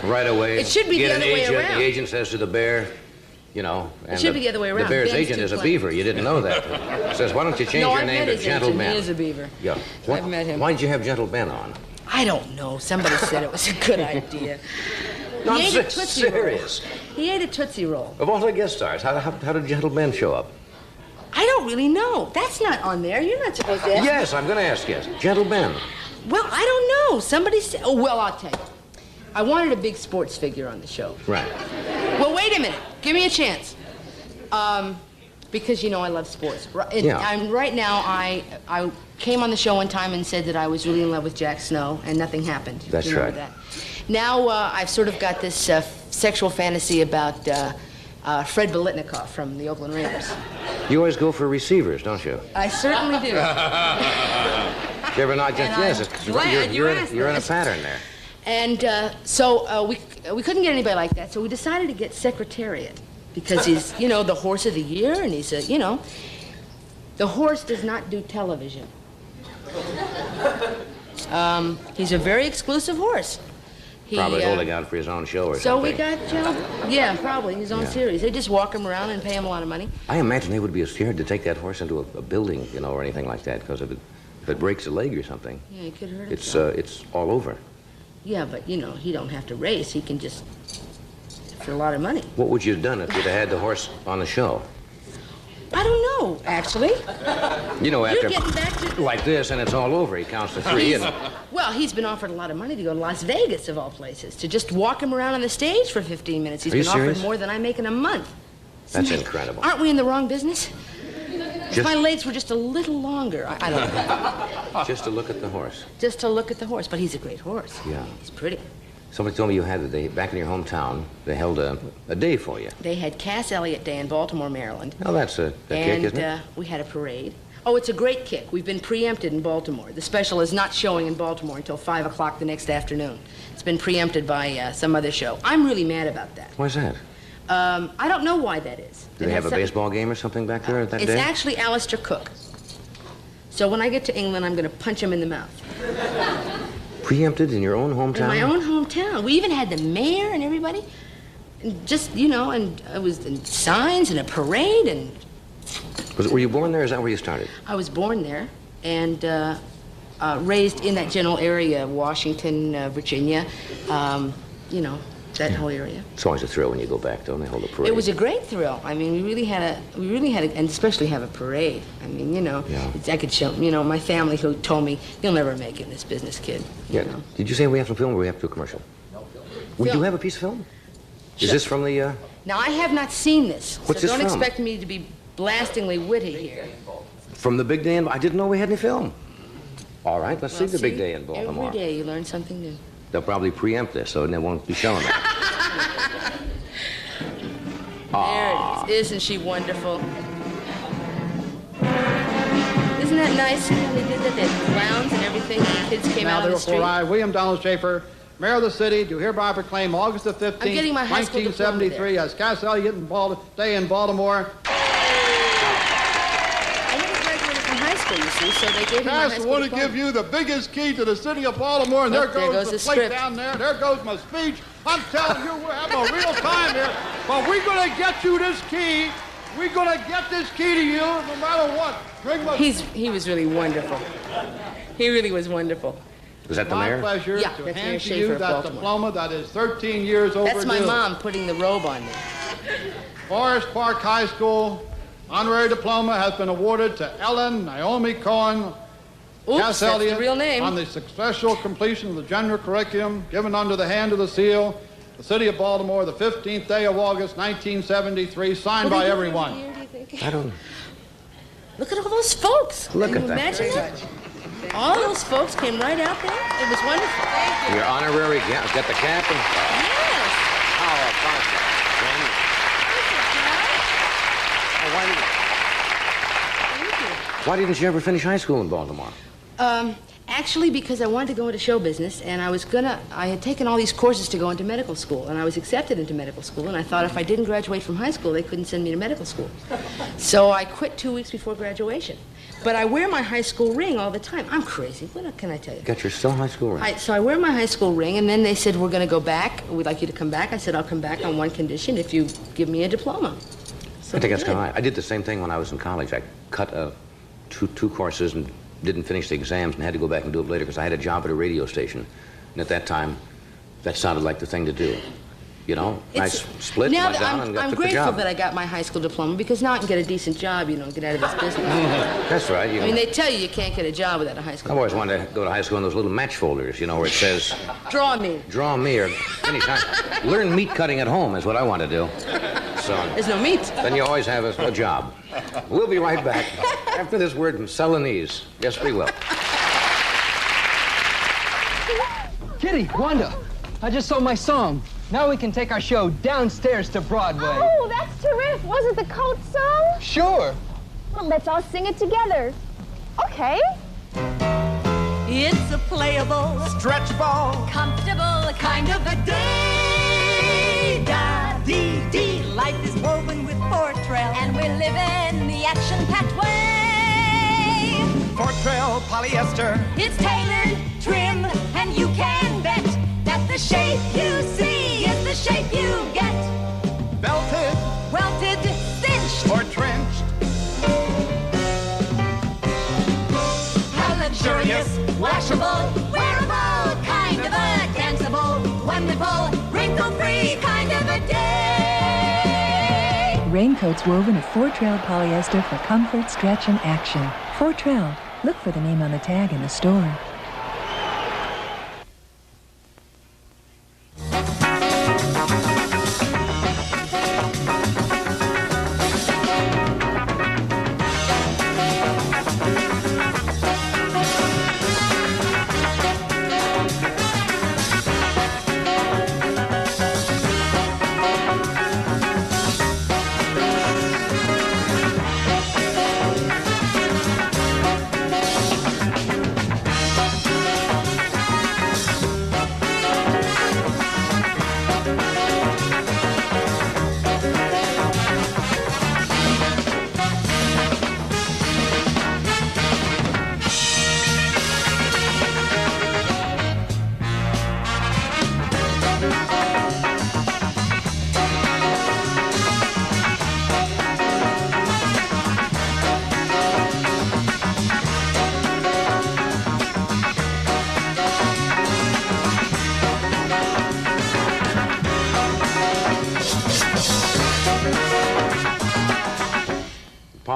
right away. It should be get the an other way agent. around. The agent says to the bear, you know... And should be the other way around. The bear's Ben's agent too is a plain. beaver. You didn't know that. Says, why don't you change No, your I've name met to his Gentle agent. Ben? He is a beaver. Yeah. I've met him. Why did you have Gentle Ben on? I don't know. Somebody said it was a good idea. No, He I'm ate a Tootsie serious. Roll. He ate a Tootsie Roll. Of all the guest stars, how did Gentle Ben show up? I don't really know. That's not on there. You're not supposed to ask. Yes, I'm going to ask, yes. Gentle Ben. Well, I don't know. Somebody said... Oh, well, I'll tell you. I wanted a big sports figure on the show. Right. Well, wait a minute. Give me a chance. Because, you know, I love sports. Yeah. Right now, I came on the show one time and said that I was really in love with Jack Snow, and nothing happened. That's You remember right. That. Now, I've sort of got this sexual fantasy about Fred Biletnikoff from the Oakland Raiders. You always go for receivers, don't you? I certainly do. Did you ever not just... And Yes, I'm it's- glad you you're asked in a that. pattern there. And so we couldn't get anybody like that, so we decided to get Secretariat because he's, you know, the horse of the year, and he's a, you know, the horse does not do television. He's a very exclusive horse. He, Probably holding out for his own show or so something. we got, yeah, probably his own Yeah. series. They just walk him around and pay him a lot of money. I imagine they would be scared to take that horse into a building, you know, or anything like that, because if it breaks a leg or something, Yeah, he could hurt it's himself. all over. Yeah, but you know, he don't have to race. He can just for a lot of money. What would you have done if you'd have had the horse on the show? I don't know, actually. You know, after You're getting back to... like this, and it's all over. He counts to three, He's- and Well, he's been offered a lot of money to go to Las Vegas, of all places, to just walk him around on the stage for 15 minutes. He's Are you been offered serious? more than I make in a month. that's incredible. Aren't we in the wrong business? If Just- my legs were just a little longer, I don't know. Just to look at the horse. Just to look at the horse. But he's a great horse. Yeah. He's pretty. Somebody told me you had back in your hometown. They held a day for you. They had Cass Elliott Day in Baltimore, Maryland. Now that's a kick, isn't it? We had a parade. Oh, it's a great kick. We've been preempted in Baltimore. The special is not showing in Baltimore until 5 o'clock the next afternoon. It's been preempted by some other show. I'm really mad about that. Why's that? I don't know why that is. Do It they has have a something- baseball game or something back there that It's day? actually Alistair Cook. So when I get to England, I'm going to punch him in the mouth. Preempted in your own hometown? In my own hometown. We even had the mayor and everybody. And just, you know, and it was and signs and a parade, and Were you born there? Is that where you started? I was born there and raised in that general area, Washington, Virginia. You know, that whole area. It's always a thrill when you go back, though, and they hold a parade. It was a great thrill. I mean, we really had a, and especially have a parade. I mean, you know, I could show, you know, my family who told me, you'll never make it in this business, kid. You know? Did you say we have some film or we have to do a commercial? No film. Would you have a piece of film? Is this from the, Now, I have not seen this, What's so this don't from? expect me to be blastingly witty here. From the big day in... I didn't know we had any film. All right, let's see the big day in Baltimore. Every day you learn something new. They'll probably preempt this, so they won't be showing it. There it is. Isn't she wonderful? Isn't that nice how they did that? They had clowns and everything, and the kids came out on the street. Now, therefore, I, William Donald Schaefer, Mayor of the city, do hereby proclaim August the 15th, I'm getting my high school 1973 as Cass Elliott Day in Baltimore. I never graduated from high school, you see, so they gave me my high Cass, I school want to diploma. give you the biggest key to the city of Baltimore, and Look, there goes the the plate script. down there. There goes my speech. I'm telling you, we're having a real time here. But we're going to get you this key. We're going to get this key to you no matter what. Bring my... He was really wonderful. He really was wonderful. Was that the My mayor? pleasure Yeah, to that's Mayor hand to Schaefer you of that Baltimore. diploma that is 13 years overdue. That's my mom putting the robe on me. Forest Park High School honorary diploma has been awarded to Ellen Naomi Cohen Oops, Cass that's Elliott the real name. on the successful completion of the general curriculum given under the hand of the seal, the city of Baltimore, the 15th day of August, 1973, signed by everyone. I don't... Look at all those folks. Look Can at you that. imagine that? All those folks came right out there. It was wonderful. Thank you. Your honorary guest. Get the cap and... Yes. Oh, about that. Why didn't you ever finish high school in Baltimore? Actually, because I wanted to go into show business, and I had taken all these courses to go into medical school, and I was accepted into medical school, and I thought if I didn't graduate from high school, they couldn't send me to medical school. So I quit 2 weeks before graduation. But I wear my high school ring all the time. I'm crazy. What can I tell you? Got your still high school ring? So I wear my high school ring, and then they said, we're going to go back. We'd like you to come back. I said, I'll come back on one condition, if you give me a diploma. So I think that's they kind of did. right. I did the same thing when I was in college. I cut two courses and didn't finish the exams and had to go back and do it later because I had a job at a radio station. And at that time, that sounded like the thing to do. You know, nice split, Now went that down and I'm took the grateful job. that I got my high school diploma because now I can get a decent job, you know, and get out of this business. That's right. I mean, they tell you can't get a job without a high school I've always wanted to go to high school in those little match folders, you know, where it says, Draw me. draw me or finish high. Learn meat cutting at home is what I want to do. So There's no meat. then you always have a job. We'll be right back after this word from Celanese. Yes, we will. Kitty, Wanda, I just saw my song. Now we can take our show downstairs to Broadway. Oh, that's terrific. Was it the coat song? Sure. Well, let's all sing it together. Okay. It's a playable, stretchable, comfortable kind of a day. Da-dee-dee. Life is woven with Fortrell, and we live in the action-packed way. Fortrell polyester. It's tailored, trim, and you can bet that the shape you see is the shape you get. Belted, welted, cinched, or trenched. How luxurious, washable, wearable, kind of a danceable, wonderful, wrinkle-free kind of a day. Raincoats woven of Fortrell polyester for comfort, stretch, and action. Fortrell. Look for the name on the tag in the store.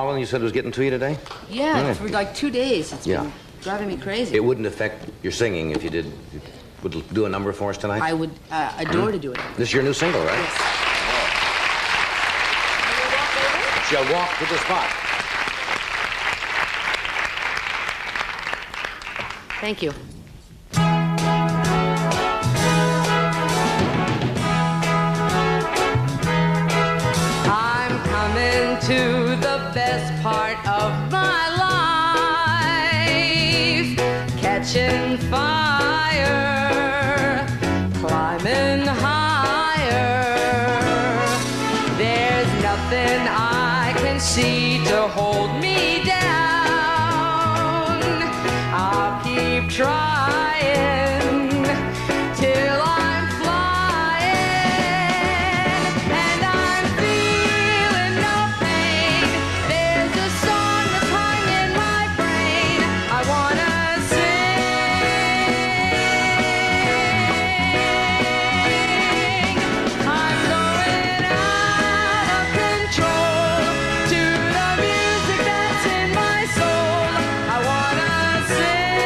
pollen you said was getting to you today? Yeah, for like 2 days. It's Yeah. been driving me crazy. It wouldn't affect your singing if you did. Would do a number for us tonight? I would adore to do it. This is your new single, right? Yes. She'll walk to the spot. Thank you. I'm coming to the best part of my life, catching fire, climbing higher. There's nothing I can see to hold me down. I'll keep trying till I'm flying, and I'm feeling no pain. There's a song that's hung in my brain. I wanna sing. I'm going out of control to the music that's in my soul. I wanna sing.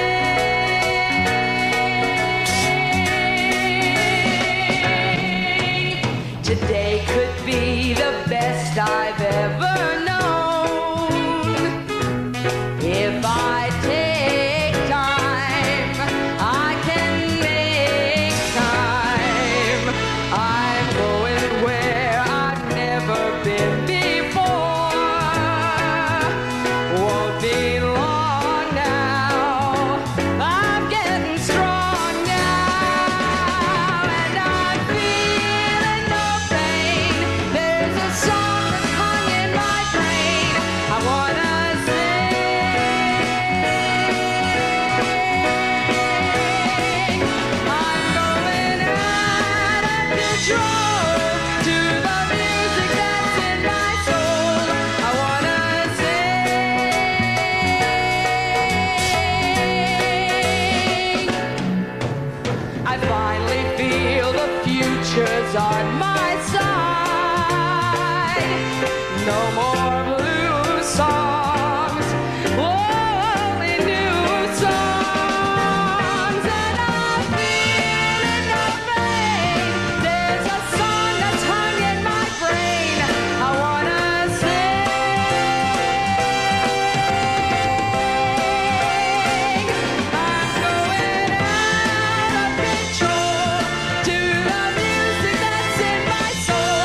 Today could be the best I've ever known. If I take time, I can make time. I'm going where I've never been before. Won't be long now. I'm getting strong now, and I'm feeling no pain. There's a song that's hung in my brain. I wanna sing. I'm going out of control to the music that's in my soul. I wanna sing. I finally feel the future's on my side. No more blue songs, only new songs. And I'm feeling no pain. There's a song that's hung in my brain. I wanna sing. I'm going out of control to the music that's in my soul.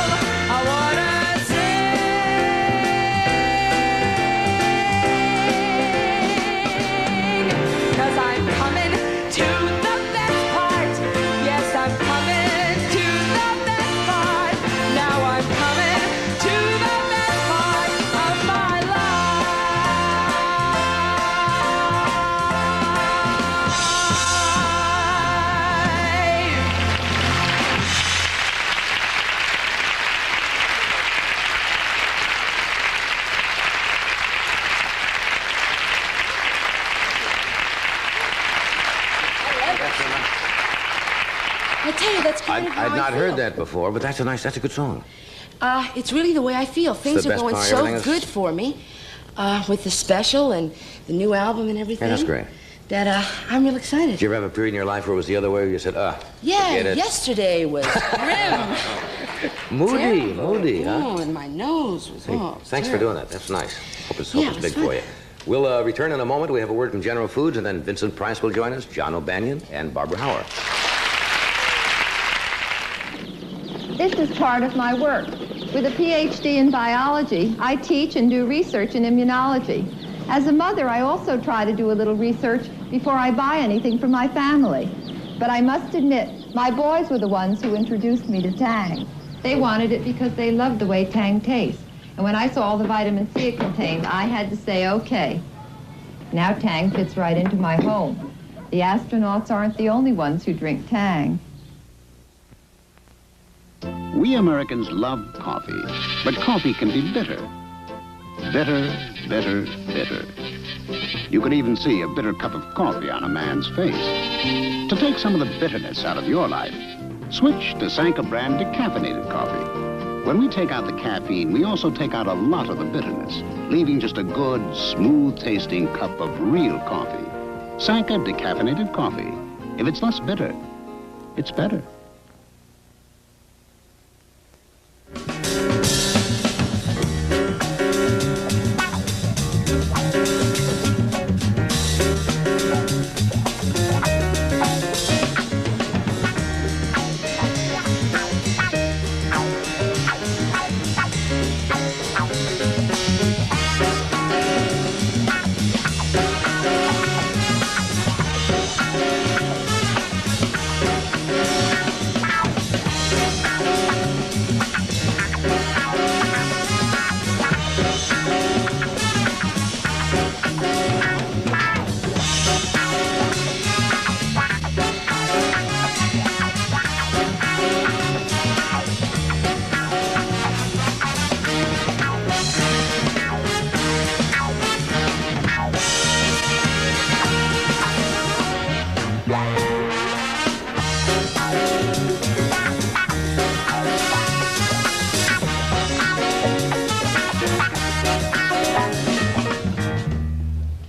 I wanna sing. 'Cause I'm coming to the best part. Yes, I'm coming to the best part. Now I'm coming to the best part of my life. I tell you, that's kind of how I'd not I feel. heard that before, but that's a good song. It's really the way I feel. Things the are best going part. so Everything is- good for me with the special and the new album and everything. Yeah, that's great. That I'm real excited. Did you ever have a period in your life where it was the other way, where you said, Yeah, forget it? yesterday was grim. Moody, huh? Oh, and my nose was Hey, thanks for doing that. That's nice. Hope it's Yeah, it was big fun. for you. We'll return in a moment. We have a word from General Foods, and then Vincent Price will join us, John O'Banion, and Barbara Hauer. This is part of my work. With a PhD in biology, I teach and do research in immunology. As a mother, I also try to do a little research before I buy anything for my family. But I must admit, my boys were the ones who introduced me to Tang. They wanted it because they loved the way Tang tastes. And when I saw all the vitamin C it contained, I had to say, okay. Now Tang fits right into my home. The astronauts aren't the only ones who drink Tang. We Americans love coffee, but coffee can be bitter. Bitter, bitter, bitter. You can even see a bitter cup of coffee on a man's face. To take some of the bitterness out of your life, switch to Sanka brand decaffeinated coffee. When we take out the caffeine, we also take out a lot of the bitterness, leaving just a good, smooth-tasting cup of real coffee. Sanka decaffeinated coffee. If it's less bitter, it's better.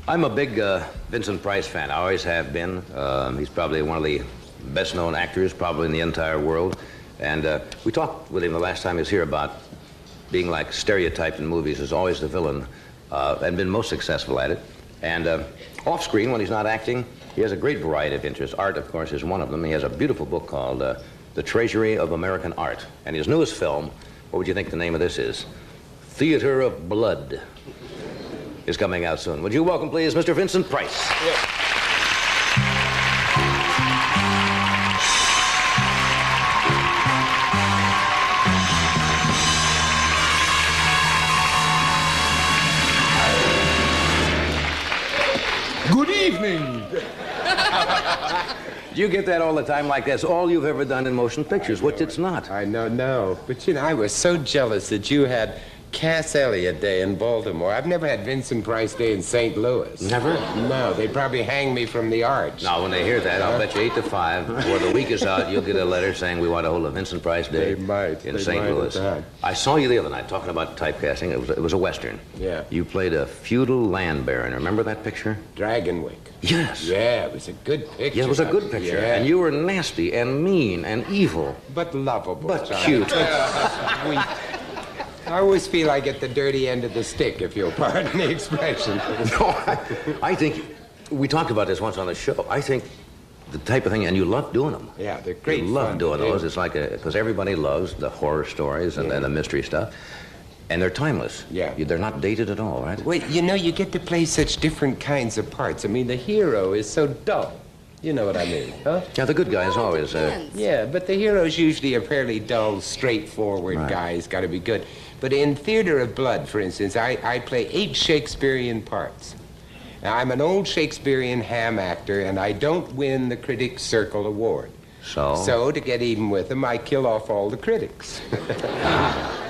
I'm a big Vincent Price fan. I always have been. He's probably one of the best-known actors, probably in the entire world. And we talked with him the last time he was here about being like stereotyped in movies as always the villain, and been most successful at it. And off-screen, when he's not acting, he has a great variety of interests. Art, of course, is one of them. He has a beautiful book called The Treasury of American Art. And his newest film, what would you think the name of this is? Theater of Blood. Is coming out soon. Would you welcome, please, Mr. Vincent Price? Yes. Good evening. Do you get that all the time like that's all you've ever done in motion pictures, which it's not? I know, no. But, you know, I was so jealous that you had Cass Elliot Day in Baltimore. I've never had Vincent Price Day in St. Louis. Never? No, they'd probably hang me from the arch. Now, when they hear that, I'll bet you 8 to 5, before the week is out, you'll get a letter saying we want to hold a Vincent Price Day in St. Louis. I saw you the other night talking about typecasting. It was a Western. Yeah. You played a feudal land baron. Remember that picture? Dragonwick. Yes. Yeah, it was a good picture. Yeah, it was a good picture. Yeah. And you were nasty and mean and evil. But lovable. But Johnny. cute. Sweet. I always feel I get the dirty end of the stick, if you'll pardon the expression. No, I think, we talked about this once on the show. I think the type of thing, and you love doing them. Yeah, they're great You love fun doing to do. those. It's like because everybody loves the horror stories and the mystery stuff. And they're timeless. Yeah. They're not dated at all, right? Well, you know, you get to play such different kinds of parts. I mean, the hero is so dull. You know what I mean, huh? Yeah, the good guy is always... Yeah, but the hero's usually a fairly dull, straightforward guy. He's got to be good. But in Theater of Blood, for instance, I play 8 Shakespearean parts. Now, I'm an old Shakespearean ham actor, and I don't win the Critics' Circle Award. So, to get even with them, I kill off all the critics.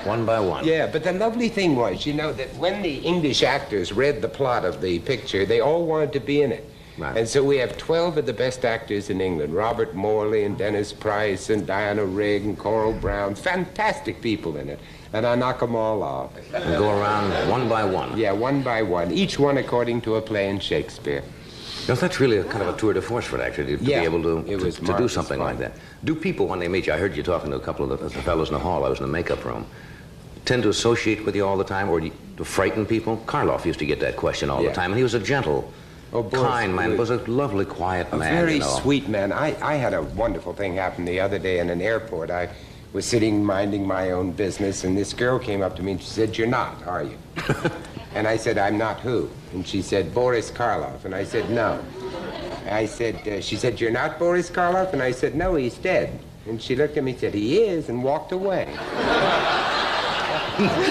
One by one. Yeah, but the lovely thing was, you know, that when the English actors read the plot of the picture, they all wanted to be in it. Right. And so we have 12 of the best actors in England. Robert Morley and Dennis Price and Diana Rigg and Coral Brown. Fantastic people in it. And I knock them all off. And go around one by one. Yeah, one by one. Each one according to a play in Shakespeare. Now, that's really a kind of a tour de force for an actor to be able to do something like that. Do people, when they meet you, I heard you talking to a couple of the fellows in the hall, I was in the makeup room, tend to associate with you all the time, or to frighten people? Karloff used to get that question all the time, and he was a gentle, kind man, was a lovely, quiet man. A very you know. sweet man. I had a wonderful thing happen the other day in an airport. I was sitting minding my own business, and this girl came up to me and she said, "You're not, are you?" And I said, "I'm not who?" And she said, "Boris Karloff." And I said, "No." I said, she said, "You're not Boris Karloff?" And I said, "No, he's dead." And she looked at me and said, "He is," and walked away.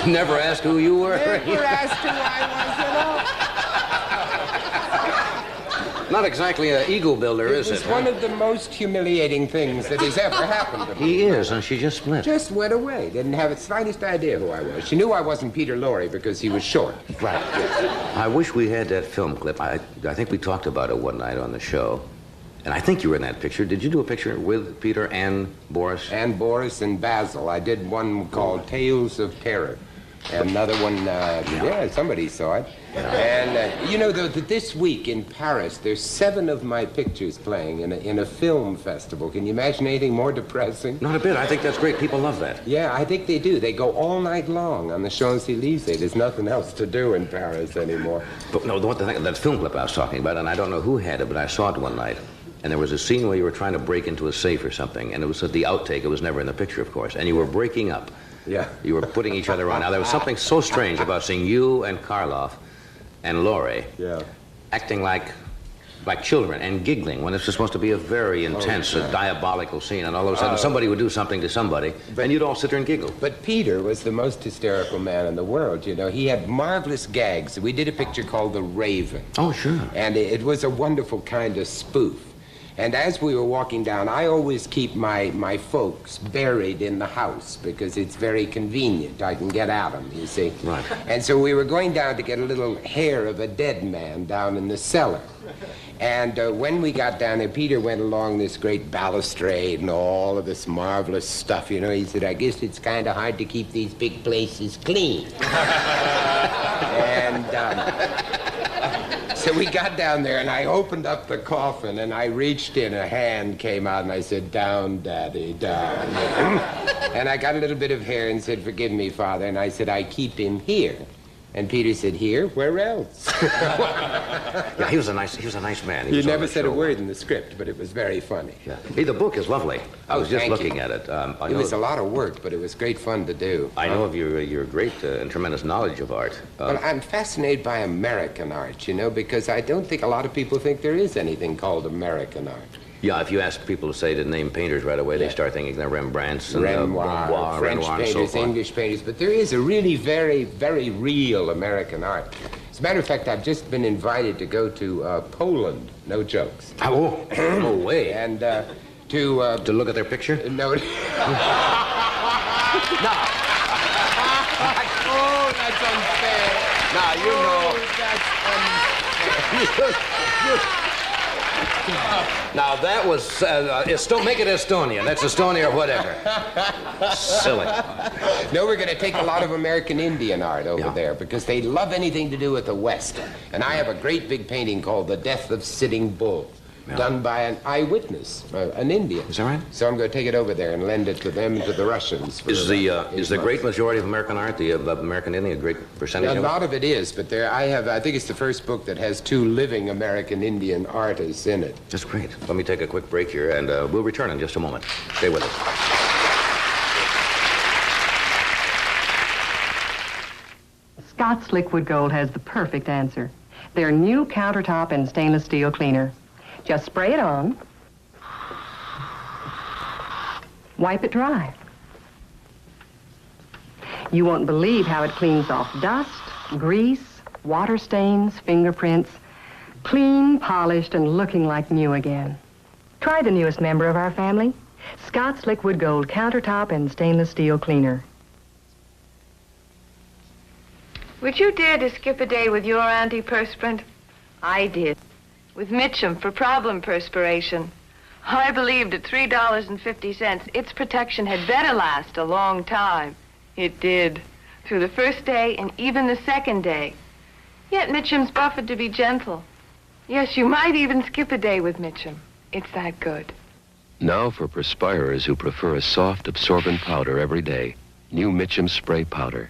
Never asked who you were? Never asked who I was at all. Not exactly an ego builder, is it? It's one of the most humiliating things that has ever happened to me. He is, and she just split. Just went away. Didn't have the slightest idea who I was. She knew I wasn't Peter Lorre because he was short. Right. I wish we had that film clip. I think we talked about it one night on the show. And I think you were in that picture. Did you do a picture with Peter and Boris? And Boris and Basil. I did one called Tales of Terror. And another one, yeah, somebody saw it. And you know, though, that this week in Paris, there's 7 of my pictures playing in a film festival. Can you imagine anything more depressing? Not a bit. I think that's great. People love that. Yeah, I think they do. They go all night long on the Champs-Élysées. There's nothing else to do in Paris anymore. But no, that film clip I was talking about, and I don't know who had it, but I saw it one night. And there was a scene where you were trying to break into a safe or something, and it was at the outtake. It was never in the picture, of course. And you were breaking up. Yeah. You were putting each other on. Now, there was something so strange about seeing you and Karloff and Laurie acting like children and giggling when this was supposed to be a very intense, diabolical scene, and all of a sudden somebody would do something to somebody, and you'd all sit there and giggle. But Peter was the most hysterical man in the world, you know. He had marvelous gags. We did a picture called The Raven. Oh, sure. And it was a wonderful kind of spoof. And as we were walking down, I always keep my folks buried in the house because it's very convenient. I can get at them, you see. Right. And so we were going down to get a little hair of a dead man down in the cellar. And when we got down there, Peter went along this great balustrade and all of this marvelous stuff, you know. He said, I guess it's kind of hard to keep these big places clean. And so we got down there, and I opened up the coffin, and I reached in, a hand came out, and I said, down, Daddy, down. And I got a little bit of hair and said, forgive me, Father. And I said, I keep him here. And Peter said, here? Where else? Yeah, he was a nice man. He never said a word in the script, but it was very funny. Yeah. Hey, the book is lovely. I was just looking at it. It was a lot of work, but it was great fun to do. I know of your great and tremendous knowledge of art. Well, I'm fascinated by American art, you know, because I don't think a lot of people think there is anything called American art. Yeah, if you ask people to name painters right away, they start thinking they're Rembrandts and Renoir, French painters, so English painters, but there is a really very, very real American art. As a matter of fact, I've just been invited to go to Poland. No jokes. Oh, no way. And to look at their picture? No. No. Oh, that's unfair. Now, you know. That's unfair. Now, that was, make it Estonian. That's Estonia or whatever. Silly. No, we're going to take a lot of American Indian art over there because they love anything to do with the West. And I have a great big painting called The Death of Sitting Bull, done by an eyewitness, an Indian. Is that right? So I'm going to take it over there and lend it to them and to the Russians. Is the great majority of American art, the American Indian, a great percentage of it? A lot of it is, but I think it's the first book that has 2 living American Indian artists in it. That's great. Let me take a quick break here, and we'll return in just a moment. Stay with us. Scott's Liquid Gold has the perfect answer. Their new countertop and stainless steel cleaner. Just spray it on, wipe it dry. You won't believe how it cleans off dust, grease, water stains, fingerprints. Clean, polished, and looking like new again. Try the newest member of our family, Scott's Liquid Gold countertop and stainless steel cleaner. Would you dare to skip a day with your antiperspirant? I did. With Mitchum for problem perspiration. I believed at $3.50 its protection had better last a long time. It did. Through the first day and even the second day. Yet Mitchum's buffered to be gentle. Yes, you might even skip a day with Mitchum. It's that good. Now for perspirers who prefer a soft, absorbent powder every day. New Mitchum Spray Powder.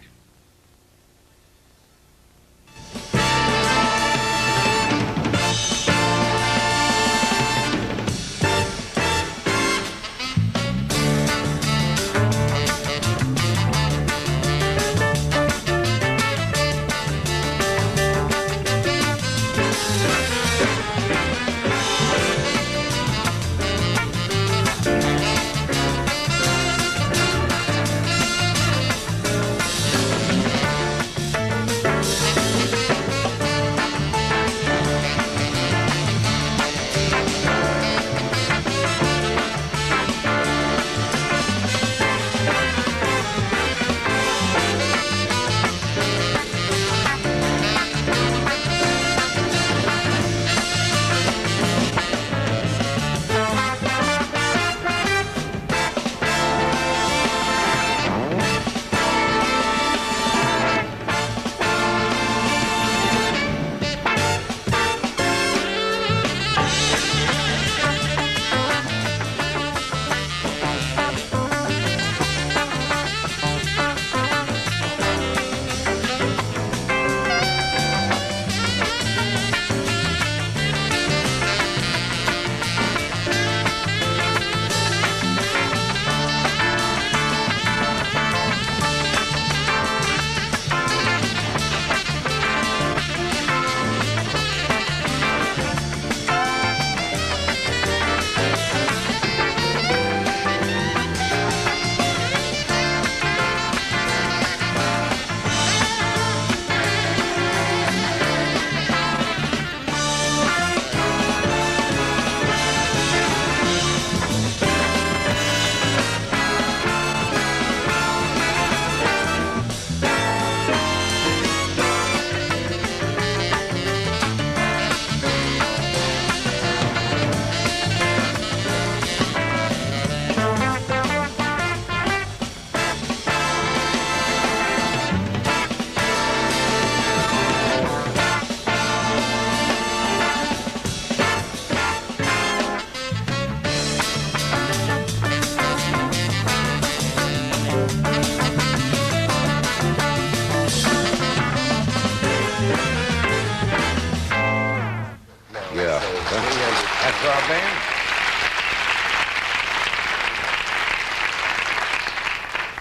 That's for our band.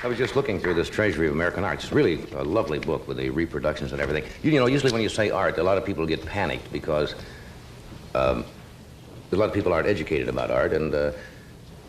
I was just looking through this Treasury of American Art. It's really a lovely book with the reproductions and everything. You know, usually when you say art, a lot of people get panicked because a lot of people aren't educated about art, and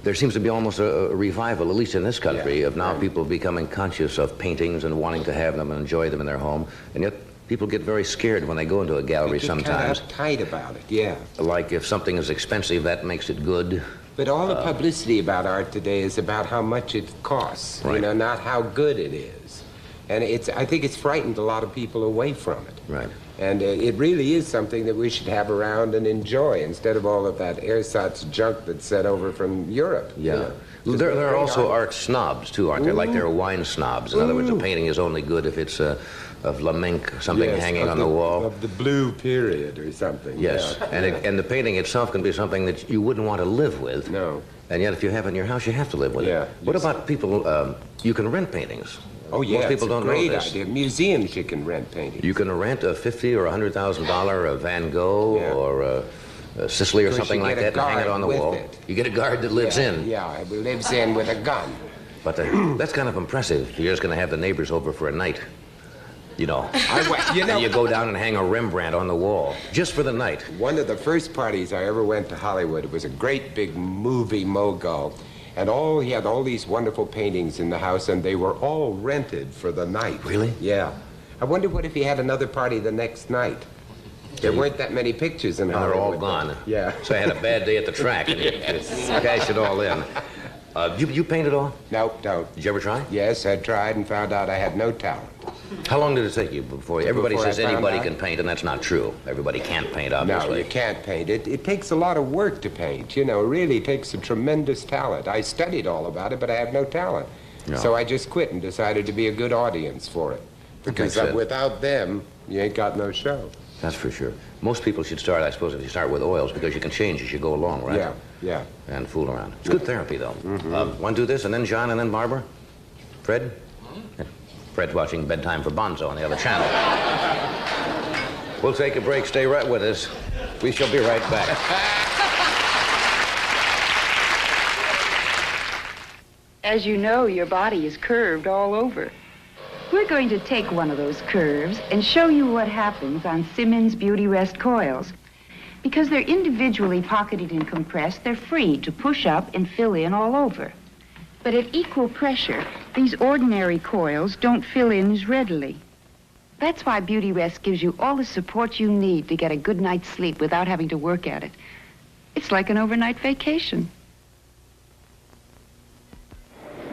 there seems to be almost a revival, at least in this country, of now people becoming conscious of paintings and wanting to have them and enjoy them in their home. And yet people get very scared when they go into a gallery sometimes. Kind of uptight about it, yeah. Like if something is expensive, that makes it good. But all the publicity about art today is about how much it costs, you know, not how good it is. And I think it's frightened a lot of people away from it. Right. And it really is something that we should have around and enjoy instead of all of that ersatz junk that's sent over from Europe. Yeah. There are also art snobs, too, aren't there? Like there are wine snobs. In other words, a painting is only good if it's of Lamenck, something hanging on the wall. Of the blue period or something. Yes. Yeah. And the painting itself can be something that you wouldn't want to live with. No. And yet if you have it in your house, you have to live with it. What about people, you can rent paintings. Oh, yeah, Most people don't know great this. idea. Museums you can rent paintings. You can rent a $50,000 or $100,000 Van Gogh or Sicily or something like that and hang it on the wall. You get a guard that lives in. Yeah, it lives in with a gun. But that's kind of impressive. You're just going to have the neighbors over for a night. You know. And you go down and hang a Rembrandt on the wall just for the night. One of the first parties I ever went to Hollywood, it was a great big movie mogul. And he had all these wonderful paintings in the house, and they were all rented for the night. Really? Yeah. I wonder what if he had another party the next night. There weren't that many pictures in Hollywood. They're all gone. Yeah. So I had a bad day at the track, and you cash it all in. You paint at all? Nope, don't. Did you ever try? Yes, I tried and found out I had no talent. How long did it take you before? Everybody Before I says found anybody out? can paint, and that's not true. Everybody can't paint, obviously. No, you can't paint. It takes a lot of work to paint. You know, it really takes a tremendous talent. I studied all about it, but I have no talent. No. So I just quit and decided to be a good audience for it. Because Makes sense. without them, you ain't got no show. That's for sure. Most people should start, I suppose, if you start with oils, because you can change as you go along, right? Yeah, yeah. And fool around. It's good therapy, though. Want to do this, and then John, and then Barbara? Fred? Yeah. Fred's watching Bedtime for Bonzo on the other channel. We'll take a break. Stay right with us. We shall be right back. As you know, your body is curved all over. We're going to take one of those curves and show you what happens on Simmons Beauty Rest coils. Because they're individually pocketed and compressed, they're free to push up and fill in all over. But at equal pressure, these ordinary coils don't fill in as readily. That's why Beauty Rest gives you all the support you need to get a good night's sleep without having to work at it. It's like an overnight vacation.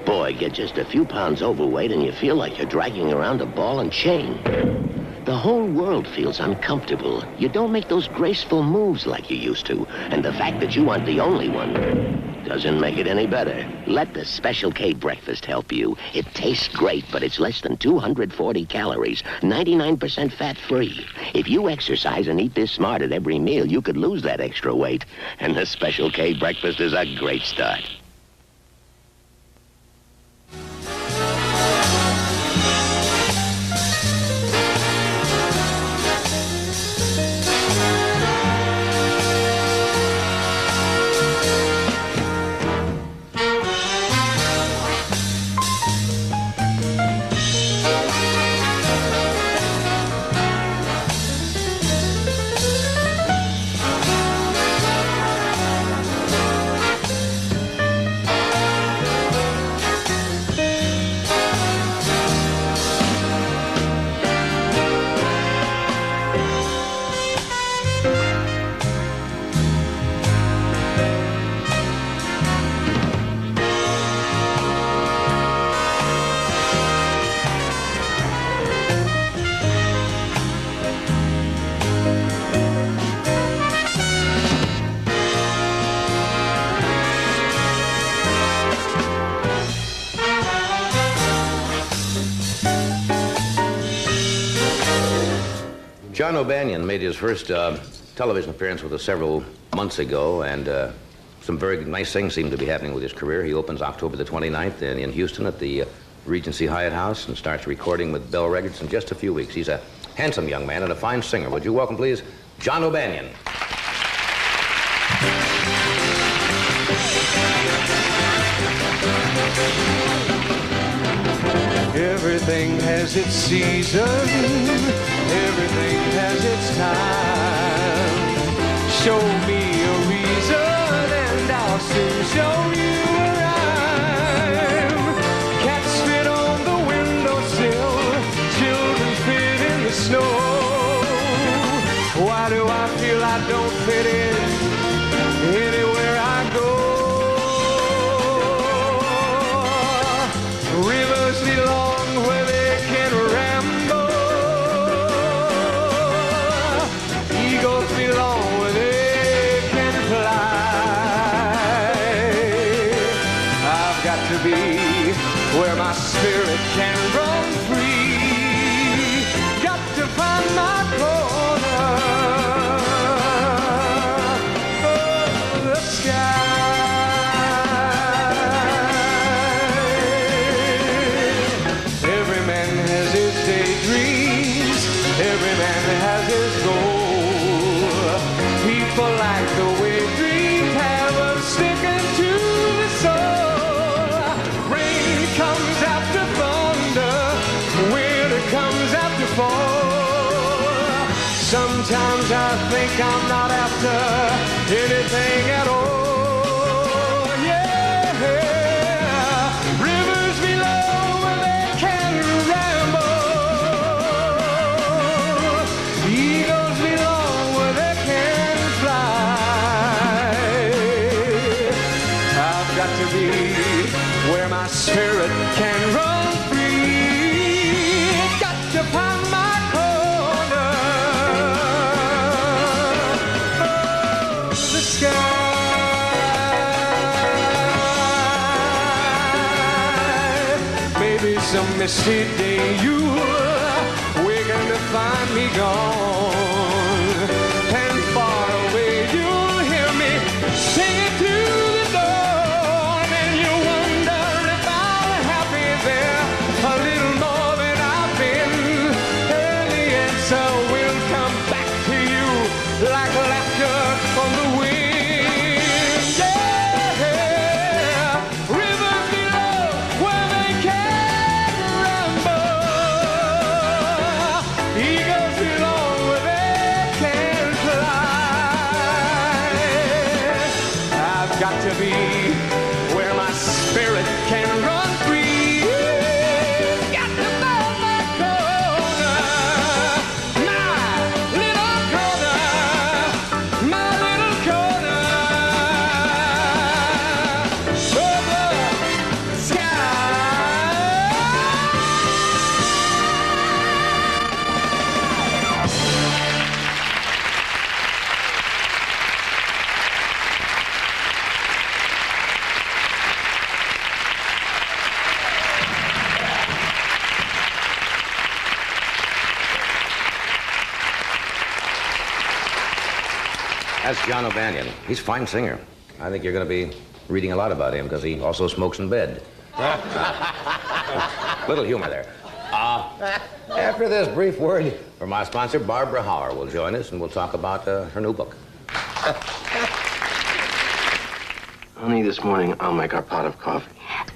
Boy, get just a few pounds overweight and you feel like you're dragging around a ball and chain. The whole world feels uncomfortable. You don't make those graceful moves like you used to. And the fact that you aren't the only one doesn't make it any better. Let the Special K breakfast help you. It tastes great, but it's less than 240 calories, 99% fat-free. If you exercise and eat this smart at every meal, you could lose that extra weight. And the Special K breakfast is a great start. John O'Banion made his first television appearance with us several months ago, and some very nice things seem to be happening with his career. He opens October the 29th in Houston at the Regency Hyatt House and starts recording with Bell Records in just a few weeks. He's a handsome young man and a fine singer. Would you welcome, please, John O'Banion. Everything has its season, everything has its time. Show me a reason and I'll soon show you a rhyme. Cats fit on the windowsill, children fit in the snow. Why do I feel I don't fit in anywhere I go? Rivers belong where they can ramble. Eagles belong where they can fly. I've got to be where my spirit can run free. Got to find my corner of the sky. Every man has his daydreams, every man has his goal. People like the way dreams have us sticking to the soul. Rain comes after thunder, winter comes after fall. Sometimes I think I'm not after anything at all. Yeah, rivers below where they can ramble. Eagles belong where they can fly. I've got to be where my spirit can run free. Got to find my corner of the sky. Maybe some misty day you'll waken to find me gone, and far away you'll hear me singing to the dawn, and you wonder if I'm happy there a little more than I've been, and the answer will come back to you like laughter from the wind. Yeah, rivers below where they can ramble. Eagles belong where they can fly. I've got to be where my spirit can run free. Got to find my corner, my little corner, my little corner of the sky. That's John O'Banion. He's a fine singer. I think you're going to be reading a lot about him because he also smokes in bed. Little humor there. After this brief word from our sponsor, Barbara Hauer will join us and we'll talk about her new book. Honey, this morning I'll make our pot of coffee.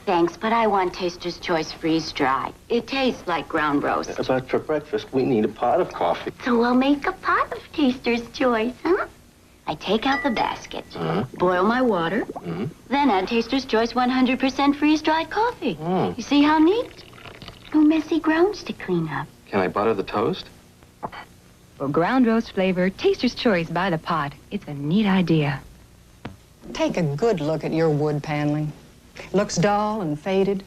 Thanks, but I want Taster's Choice freeze-dried. It tastes like ground roast. But for breakfast, we need a pot of coffee. So we'll make a pot of Taster's Choice, huh? I take out the basket, boil my water, then add Taster's Choice 100% freeze-dried coffee. You see how neat? No messy grounds to clean up. Can I butter the toast? For ground roast flavor, Taster's Choice by the pot. It's a neat idea. Take a good look at your wood paneling. Looks dull and faded.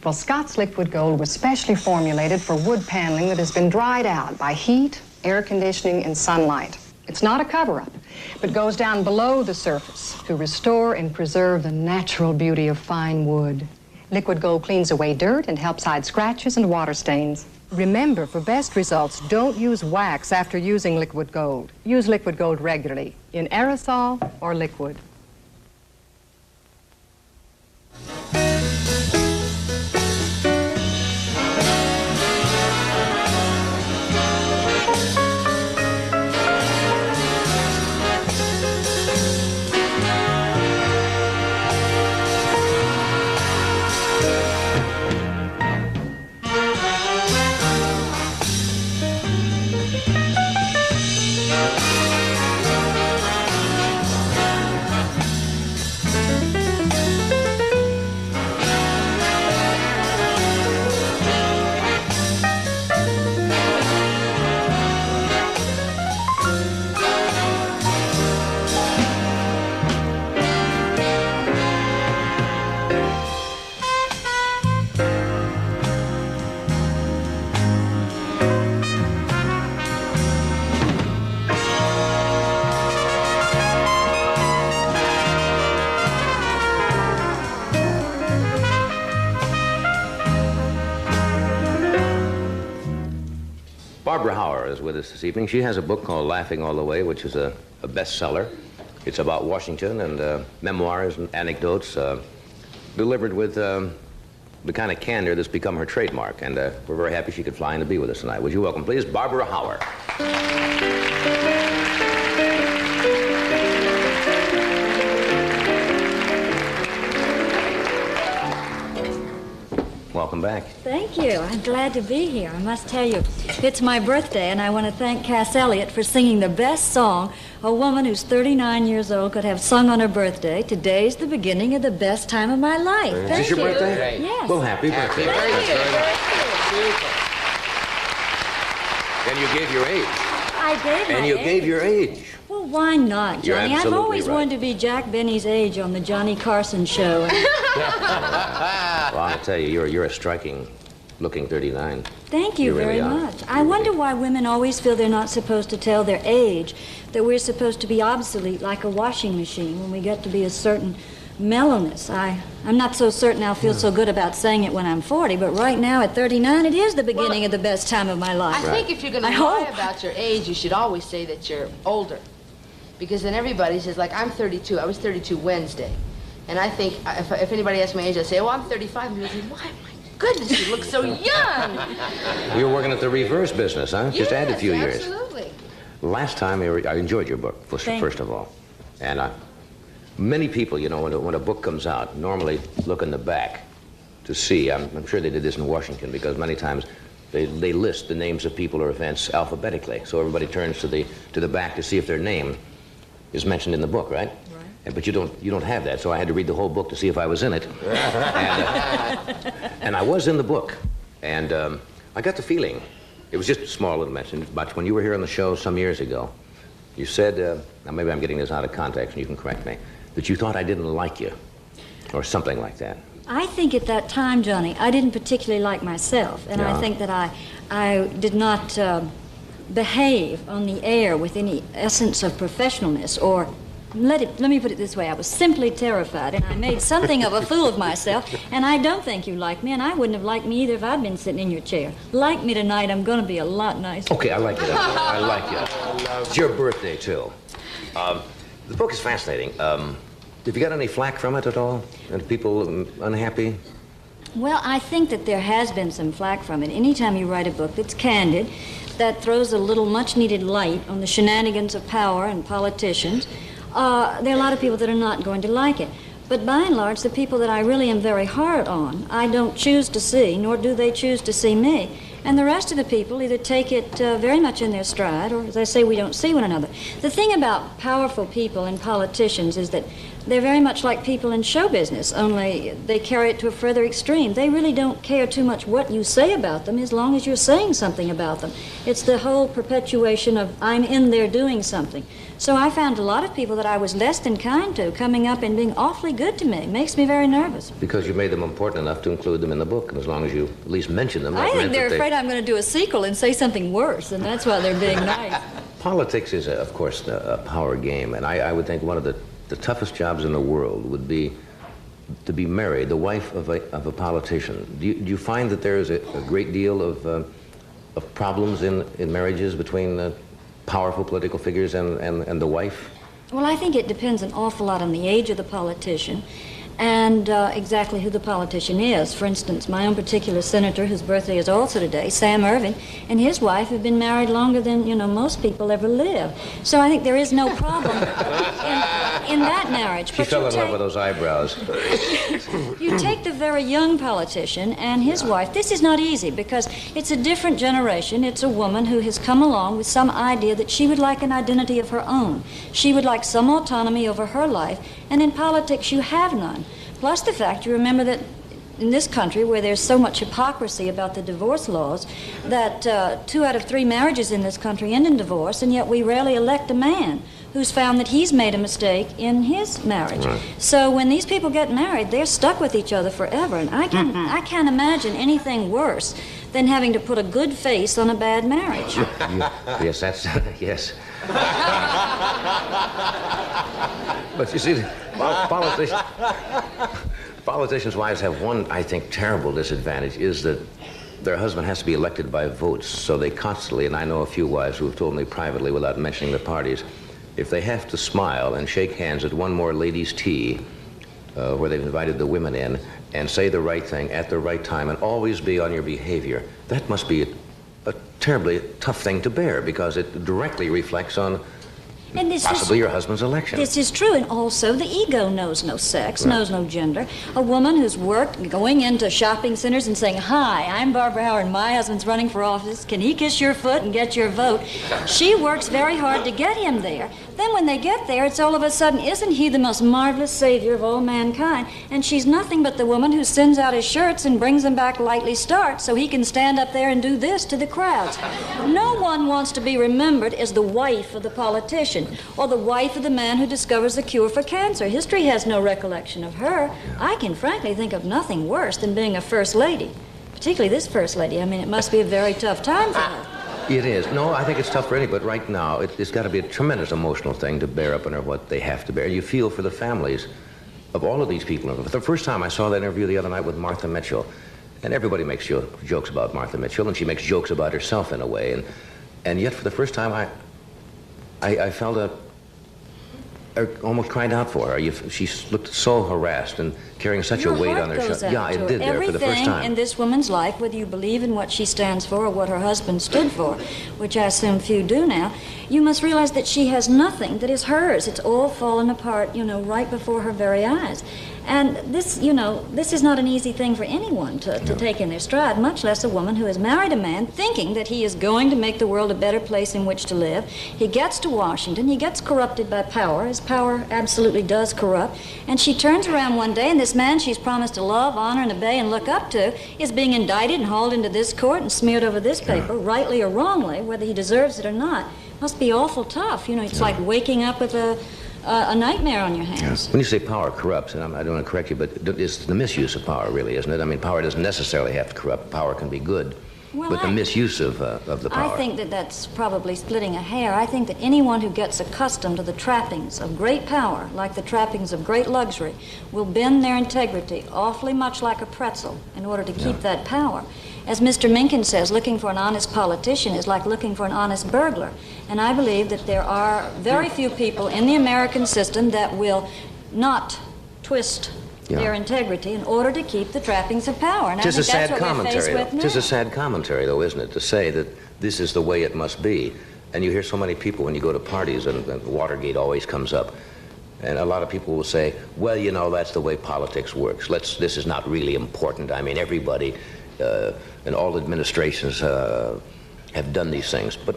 Well, Scott's Liquid Gold was specially formulated for wood paneling that has been dried out by heat, air conditioning, and sunlight. It's not a cover-up, but goes down below the surface to restore and preserve the natural beauty of fine wood. Liquid Gold cleans away dirt and helps hide scratches and water stains. Remember, for best results, don't use wax after using Liquid Gold. Use Liquid Gold regularly, in aerosol or liquid. is with us this evening. She has a book called Laughing All the Way, which is a bestseller. It's about Washington and memoirs and anecdotes delivered with the kind of candor that's become her trademark. And we're very happy she could fly in to be with us tonight. Would you welcome, please, Barbara Hauer. Welcome back. Thank you. I'm glad to be here. I must tell you, it's my birthday, and I want to thank Cass Elliot for singing the best song a woman who's 39 years old could have sung on her birthday. Today's the beginning of the best time of my life. Is Thank this your you. birthday? Yes. Well, happy birthday. And you gave your age. I gave my And you age. gave your age. Well, why not, You're Johnny? I've absolutely always right. wanted to be Jack Benny's age on the Johnny Carson show. Well, I'll tell you, you're a striking-looking 39. Thank you, really very are. much. I wonder why women always feel they're not supposed to tell their age, that we're supposed to be obsolete like a washing machine when we get to be a certain mellowness. I'm not so certain I'll feel so good about saying it when I'm 40, but right now at 39, it is the beginning of the best time of my life. I think if you're going I to lie hope. about your age, you should always say that you're older. Because then everybody says, like, I'm 32. I was 32 Wednesday. And I think if anybody asks my age, I say, oh, I'm 35. And people say, why, my goodness, you look so young. You were working at the reverse business, huh? Just add a few years. Absolutely. Last time, I enjoyed your book, first of all. And many people, you know, when a book comes out, normally look in the back to see. I'm sure they did this in Washington because many times they list the names of people or events alphabetically. So everybody turns to the back to see if their name is mentioned in the book, right? Right. But you don't have that, so I had to read the whole book to see if I was in it. And I was in the book. And I got the feeling, it was just a small little mention, but when you were here on the show some years ago, you said, now maybe I'm getting this out of context and you can correct me, that you thought I didn't like you, or something like that. I think at that time, Johnny, I didn't particularly like myself, and I think that I did not behave on the air with any essence of professionalness, or let me put it this way, I was simply terrified, and I made something of a fool of myself, and I don't think you like me, and I wouldn't have liked me either if I'd been sitting in your chair. Like me tonight, I'm going to be a lot nicer. Okay, I like you. I like you. It's your birthday, too. The book is fascinating. Have you got any flack from it at all? Are people unhappy? Well, I think that there has been some flack from it. Anytime you write a book that's candid, that throws a little much-needed light on the shenanigans of power and politicians, there are a lot of people that are not going to like it. But by and large, the people that I really am very hard on, I don't choose to see, nor do they choose to see me. And the rest of the people either take it very much in their stride, or as I say, we don't see one another. The thing about powerful people and politicians is that they're very much like people in show business, only they carry it to a further extreme. They really don't care too much what you say about them as long as you're saying something about them. It's the whole perpetuation of, I'm in there doing something. So I found a lot of people that I was less than kind to coming up and being awfully good to me. It makes me very nervous. Because you made them important enough to include them in the book, and as long as you at least mention them, I think they're afraid I'm going to do a sequel and say something worse, and that's why they're being nice. Politics is, of course, a power game, and I would think one of the toughest jobs in the world would be to be married, the wife of a politician. Do you find that there is a great deal of problems in marriages between powerful political figures and the wife? Well, I think it depends an awful lot on the age of the politician and exactly who the politician is. For instance, my own particular senator, whose birthday is also today, Sam Irving, and his wife have been married longer than, most people ever live. So I think there is no problem in that marriage. She fell in love with those eyebrows. You take the very young politician and his wife. This is not easy because it's a different generation. It's a woman who has come along with some idea that she would like an identity of her own. She would like some autonomy over her life, and in politics you have none. Plus the fact, you remember that in this country where there's so much hypocrisy about the divorce laws, that 2 out of 3 marriages in this country end in divorce, and yet we rarely elect a man who's found that he's made a mistake in his marriage. Right. So when these people get married, they're stuck with each other forever, and I can't imagine anything worse than having to put a good face on a bad marriage. Yes, that's, yes. But you see, politicians' wives have one, I think, terrible disadvantage, is that their husband has to be elected by votes, so they constantly, and I know a few wives who have told me privately without mentioning the parties, if they have to smile and shake hands at one more ladies' tea, where they've invited the women in, and say the right thing at the right time and always be on your behavior, that must be a terribly tough thing to bear, because it directly reflects on And this possibly your husband's election. This is true, and also the ego knows no sex, Right. knows no gender. A woman who's worked going into shopping centers and saying, "Hi, I'm Barbara Howard, my husband's running for office. Can he kiss your foot and get your vote?" She works very hard to get him there. Then when they get there, it's all of a sudden, isn't he the most marvelous savior of all mankind? And she's nothing but the woman who sends out his shirts and brings them back lightly starched so he can stand up there and do this to the crowds. No one wants to be remembered as the wife of the politician or the wife of the man who discovers a cure for cancer. History has no recollection of her. I can frankly think of nothing worse than being a first lady, particularly this first lady. I mean, it must be a very tough time for her. It is. No, I think it's tough for any, but right now, it's got to be a tremendous emotional thing to bear up under what they have to bear. You feel for the families of all of these people. For the first time, I saw that interview the other night with Martha Mitchell, and everybody makes jokes about Martha Mitchell, and she makes jokes about herself in a way, and yet for the first time, I felt I almost cried out for her. She looked so harassed and carrying such a weight on her shoulders. Yeah, it did there for the first time. Everything in this woman's life, whether you believe in what she stands for or what her husband stood for, which I assume few do now, you must realize that she has nothing that is hers. It's all fallen apart, right before her very eyes. And this, this is not an easy thing for anyone to take in their stride, much less a woman who has married a man thinking that he is going to make the world a better place in which to live. He gets to Washington, he gets corrupted by power, as power absolutely does corrupt, and she turns around one day and this man she's promised to love, honor, and obey and look up to is being indicted and hauled into this court and smeared over this paper, rightly or wrongly, whether he deserves it or not. Must be awful tough. It's like waking up with a nightmare on your hands. When you say power corrupts, and I don't want to correct you, but it's the misuse of power, really, isn't it? I mean, power doesn't necessarily have to corrupt. Power can be good, but the misuse of the power. I think that that's probably splitting a hair. I think that anyone who gets accustomed to the trappings of great power, like the trappings of great luxury, will bend their integrity awfully much like a pretzel in order to keep that power. As Mr. Mencken says, looking for an honest politician is like looking for an honest burglar. And I believe that there are very few people in the American system that will not twist their integrity in order to keep the trappings of power. And I think that's what we're faced with now. It is a sad commentary, though, isn't it, to say that this is the way it must be. And you hear so many people when you go to parties, and Watergate always comes up. And a lot of people will say, well, that's the way politics works. This is not really important. I mean, everybody and all administrations have done these things, but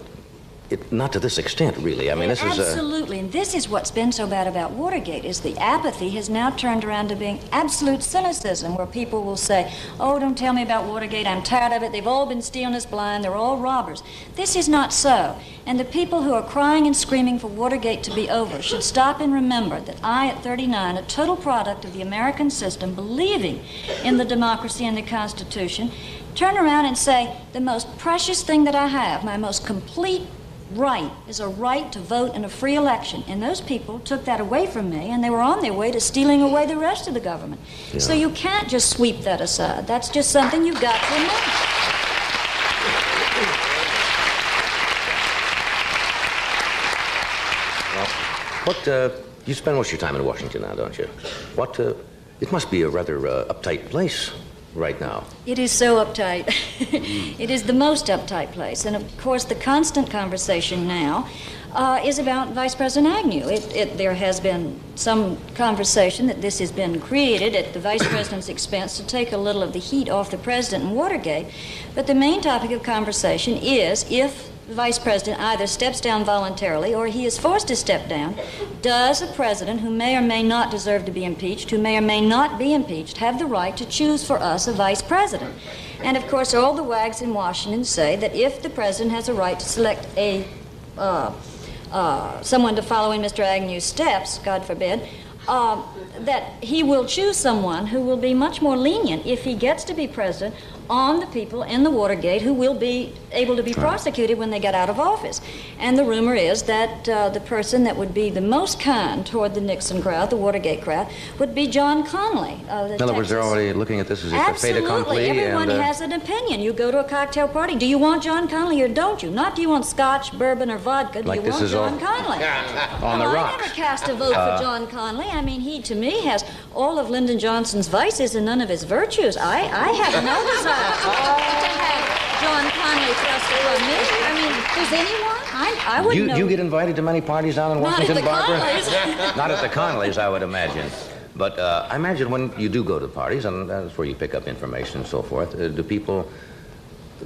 not to this extent, really. I mean, this is absolutely, and this is what's been so bad about Watergate, is the apathy has now turned around to being absolute cynicism, where people will say, "Oh, don't tell me about Watergate. I'm tired of it. They've all been stealing us blind. They're all robbers." This is not so, and the people who are crying and screaming for Watergate to be over should stop and remember that I, at 39, a total product of the American system, believing in the democracy and the Constitution, turn around and say, the most precious thing that I have, my most complete right, is a right to vote in a free election. And those people took that away from me, and they were on their way to stealing away the rest of the government. Yeah. So you can't just sweep that aside. That's just something you've got to remember. Well, you spend most of your time in Washington now, don't you? It must be a rather uptight place right now. It is so uptight. It is the most uptight place. And of course, the constant conversation now is about Vice President Agnew. There has been some conversation that this has been created at the Vice President's expense to take a little of the heat off the President in Watergate. But the main topic of conversation is, if the Vice President either steps down voluntarily or he is forced to step down, does a president who may or may not deserve to be impeached, who may or may not be impeached, have the right to choose for us a vice president? And of course, all the wags in Washington say that if the president has a right to select someone to follow in Mr. Agnew's steps, God forbid, that he will choose someone who will be much more lenient if he gets to be president on the people in the Watergate who will be able to be prosecuted when they get out of office. And the rumor is that the person that would be the most kind toward the Nixon crowd, the Watergate crowd, would be John Connally. In other words, they're already looking at this as if a fait accompli. Absolutely. Everyone has an opinion. You go to a cocktail party. Do you want John Connally or don't you? Not do you want scotch, bourbon, or vodka. Do you want John Connally? On the rocks. I never cast a vote for John Connally. I mean, he, to me, has all of Lyndon Johnson's vices and none of his virtues. I have no desire to have John Connally thrust upon me. I mean, does anyone? I wouldn't know. You get invited to many parties down in Washington, Barbara? Not at the Connollys, I would imagine. But I imagine when you do go to parties, and that's where you pick up information and so forth, do people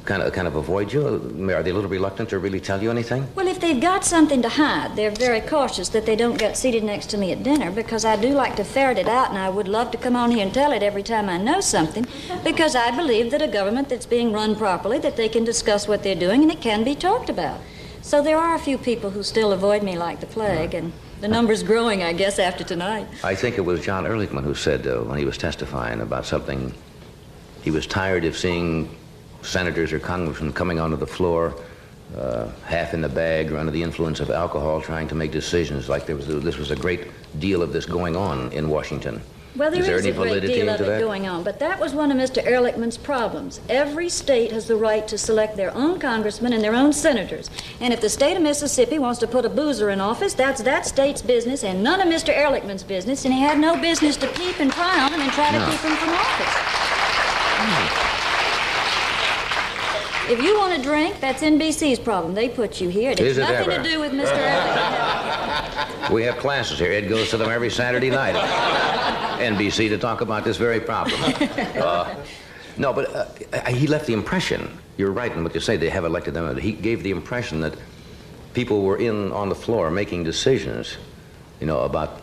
kind of avoid you? Are they a little reluctant to really tell you anything? Well, if they've got something to hide, they're very cautious that they don't get seated next to me at dinner, because I do like to ferret it out, and I would love to come on here and tell it every time I know something, because I believe that a government that's being run properly, that they can discuss what they're doing, and it can be talked about. So there are a few people who still avoid me like the plague, and the number's growing, I guess, after tonight. I think it was John Ehrlichman who said when he was testifying about something, he was tired of seeing senators or congressmen coming onto the floor half in the bag or under the influence of alcohol trying to make decisions like this was a great deal of this going on in Washington. Well, there is any a great validity deal of into it that? going on, but that was one of Mr. Ehrlichman's problems. Every state has the right to select their own congressmen and their own senators. And if the state of Mississippi wants to put a boozer in office, that's that state's business and none of Mr. Ehrlichman's business, and he had no business to peep and pry on him and try to keep him from office. If you want a drink, that's NBC's problem. They put you here. It has nothing to do with Mr. Ehrlichman. We have classes here. Ed goes to them every Saturday night at NBC to talk about this very problem. No, but he left the impression, you're right in what you say, they have elected them, he gave the impression that people were on the floor making decisions, about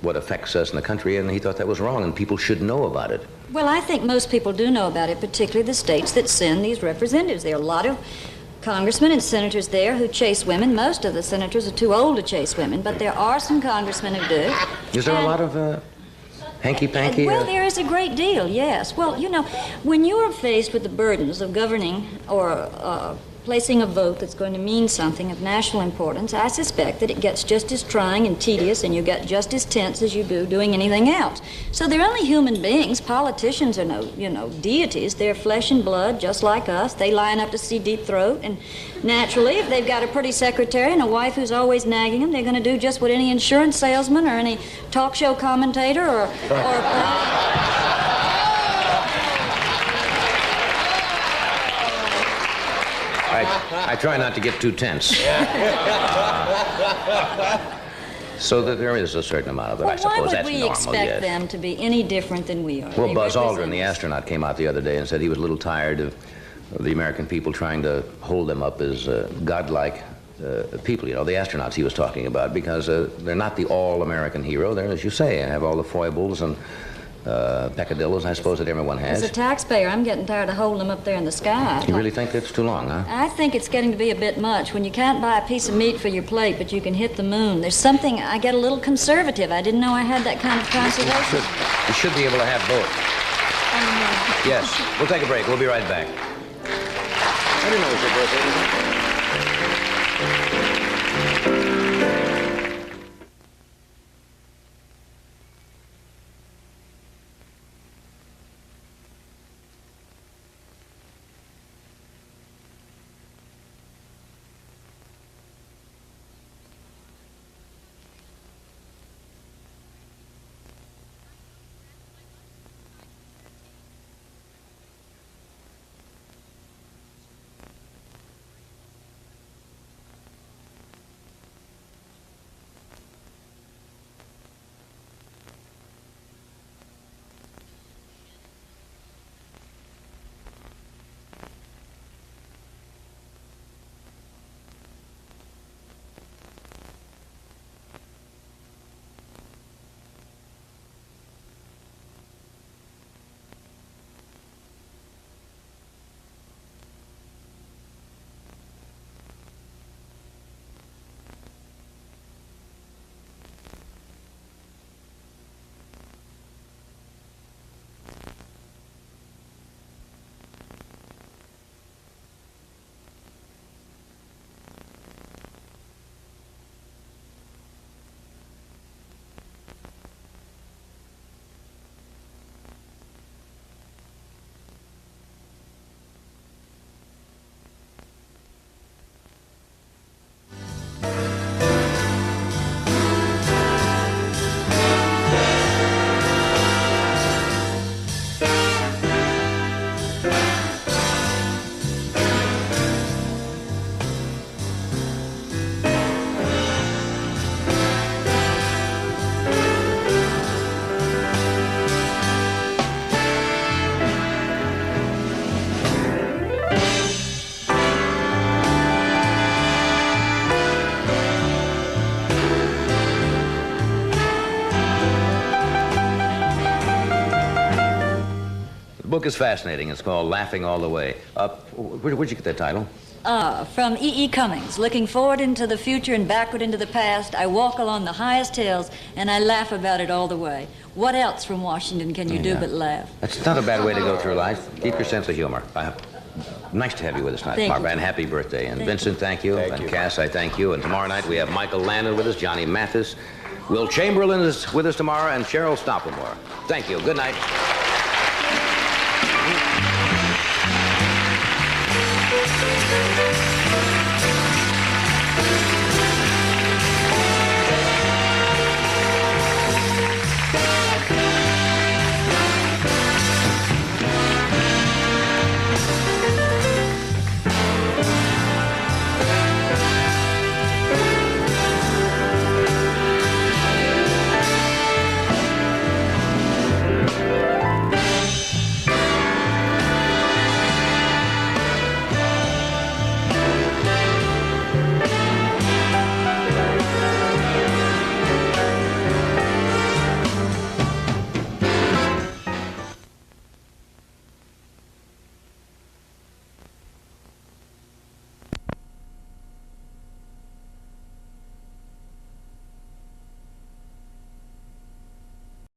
what affects us in the country, and he thought that was wrong, and people should know about it. Well, I think most people do know about it, particularly the states that send these representatives. There are a lot of congressmen and senators there who chase women. Most of the senators are too old to chase women, but there are some congressmen who do. Is there a lot of hanky-panky? Well, there is a great deal, yes. Well, when you are faced with the burdens of governing or placing a vote that's going to mean something of national importance, I suspect that it gets just as trying and tedious, and you get just as tense as you do doing anything else. So they're only human beings. Politicians are no, deities. They're flesh and blood, just like us. They line up to see Deep Throat, and naturally, if they've got a pretty secretary and a wife who's always nagging them, they're going to do just what any insurance salesman or any talk show commentator or I try not to get too tense. So that there is a certain amount of it, I suppose. That's normal, why would we expect them to be any different than we are? Well, Buzz Aldrin, the astronaut, came out the other day and said he was a little tired of the American people trying to hold them up as godlike people, the astronauts he was talking about, because they're not the all-American hero. They're, as you say, have all the foibles and peccadillos, I suppose, that everyone has. As a taxpayer, I'm getting tired of holding them up there in the sky. You really think that's too long, huh? I think it's getting to be a bit much. When you can't buy a piece of meat for your plate, but you can hit the moon, there's something, I get a little conservative. I didn't know I had that kind of conservation. You should be able to have both. Yes. We'll take a break. We'll be right back. I didn't know it was your birthday. book is fascinating. It's called Laughing All the Way. Where'd you get that title? From E.E. Cummings. Looking forward into the future and backward into the past, I walk along the highest hills and I laugh about it all the way. What else from Washington can you do but laugh? That's not a bad way to go through life. Keep your sense of humor. Nice to have you with us tonight, Thank Barbara, you. and happy birthday. And Thank Vincent, thank you. And Cass, I thank you. And tomorrow night we have Michael Landon with us, Johnny Mathis, Will Chamberlain is with us tomorrow, and Cheryl Stoppelmore. Thank you. Good night.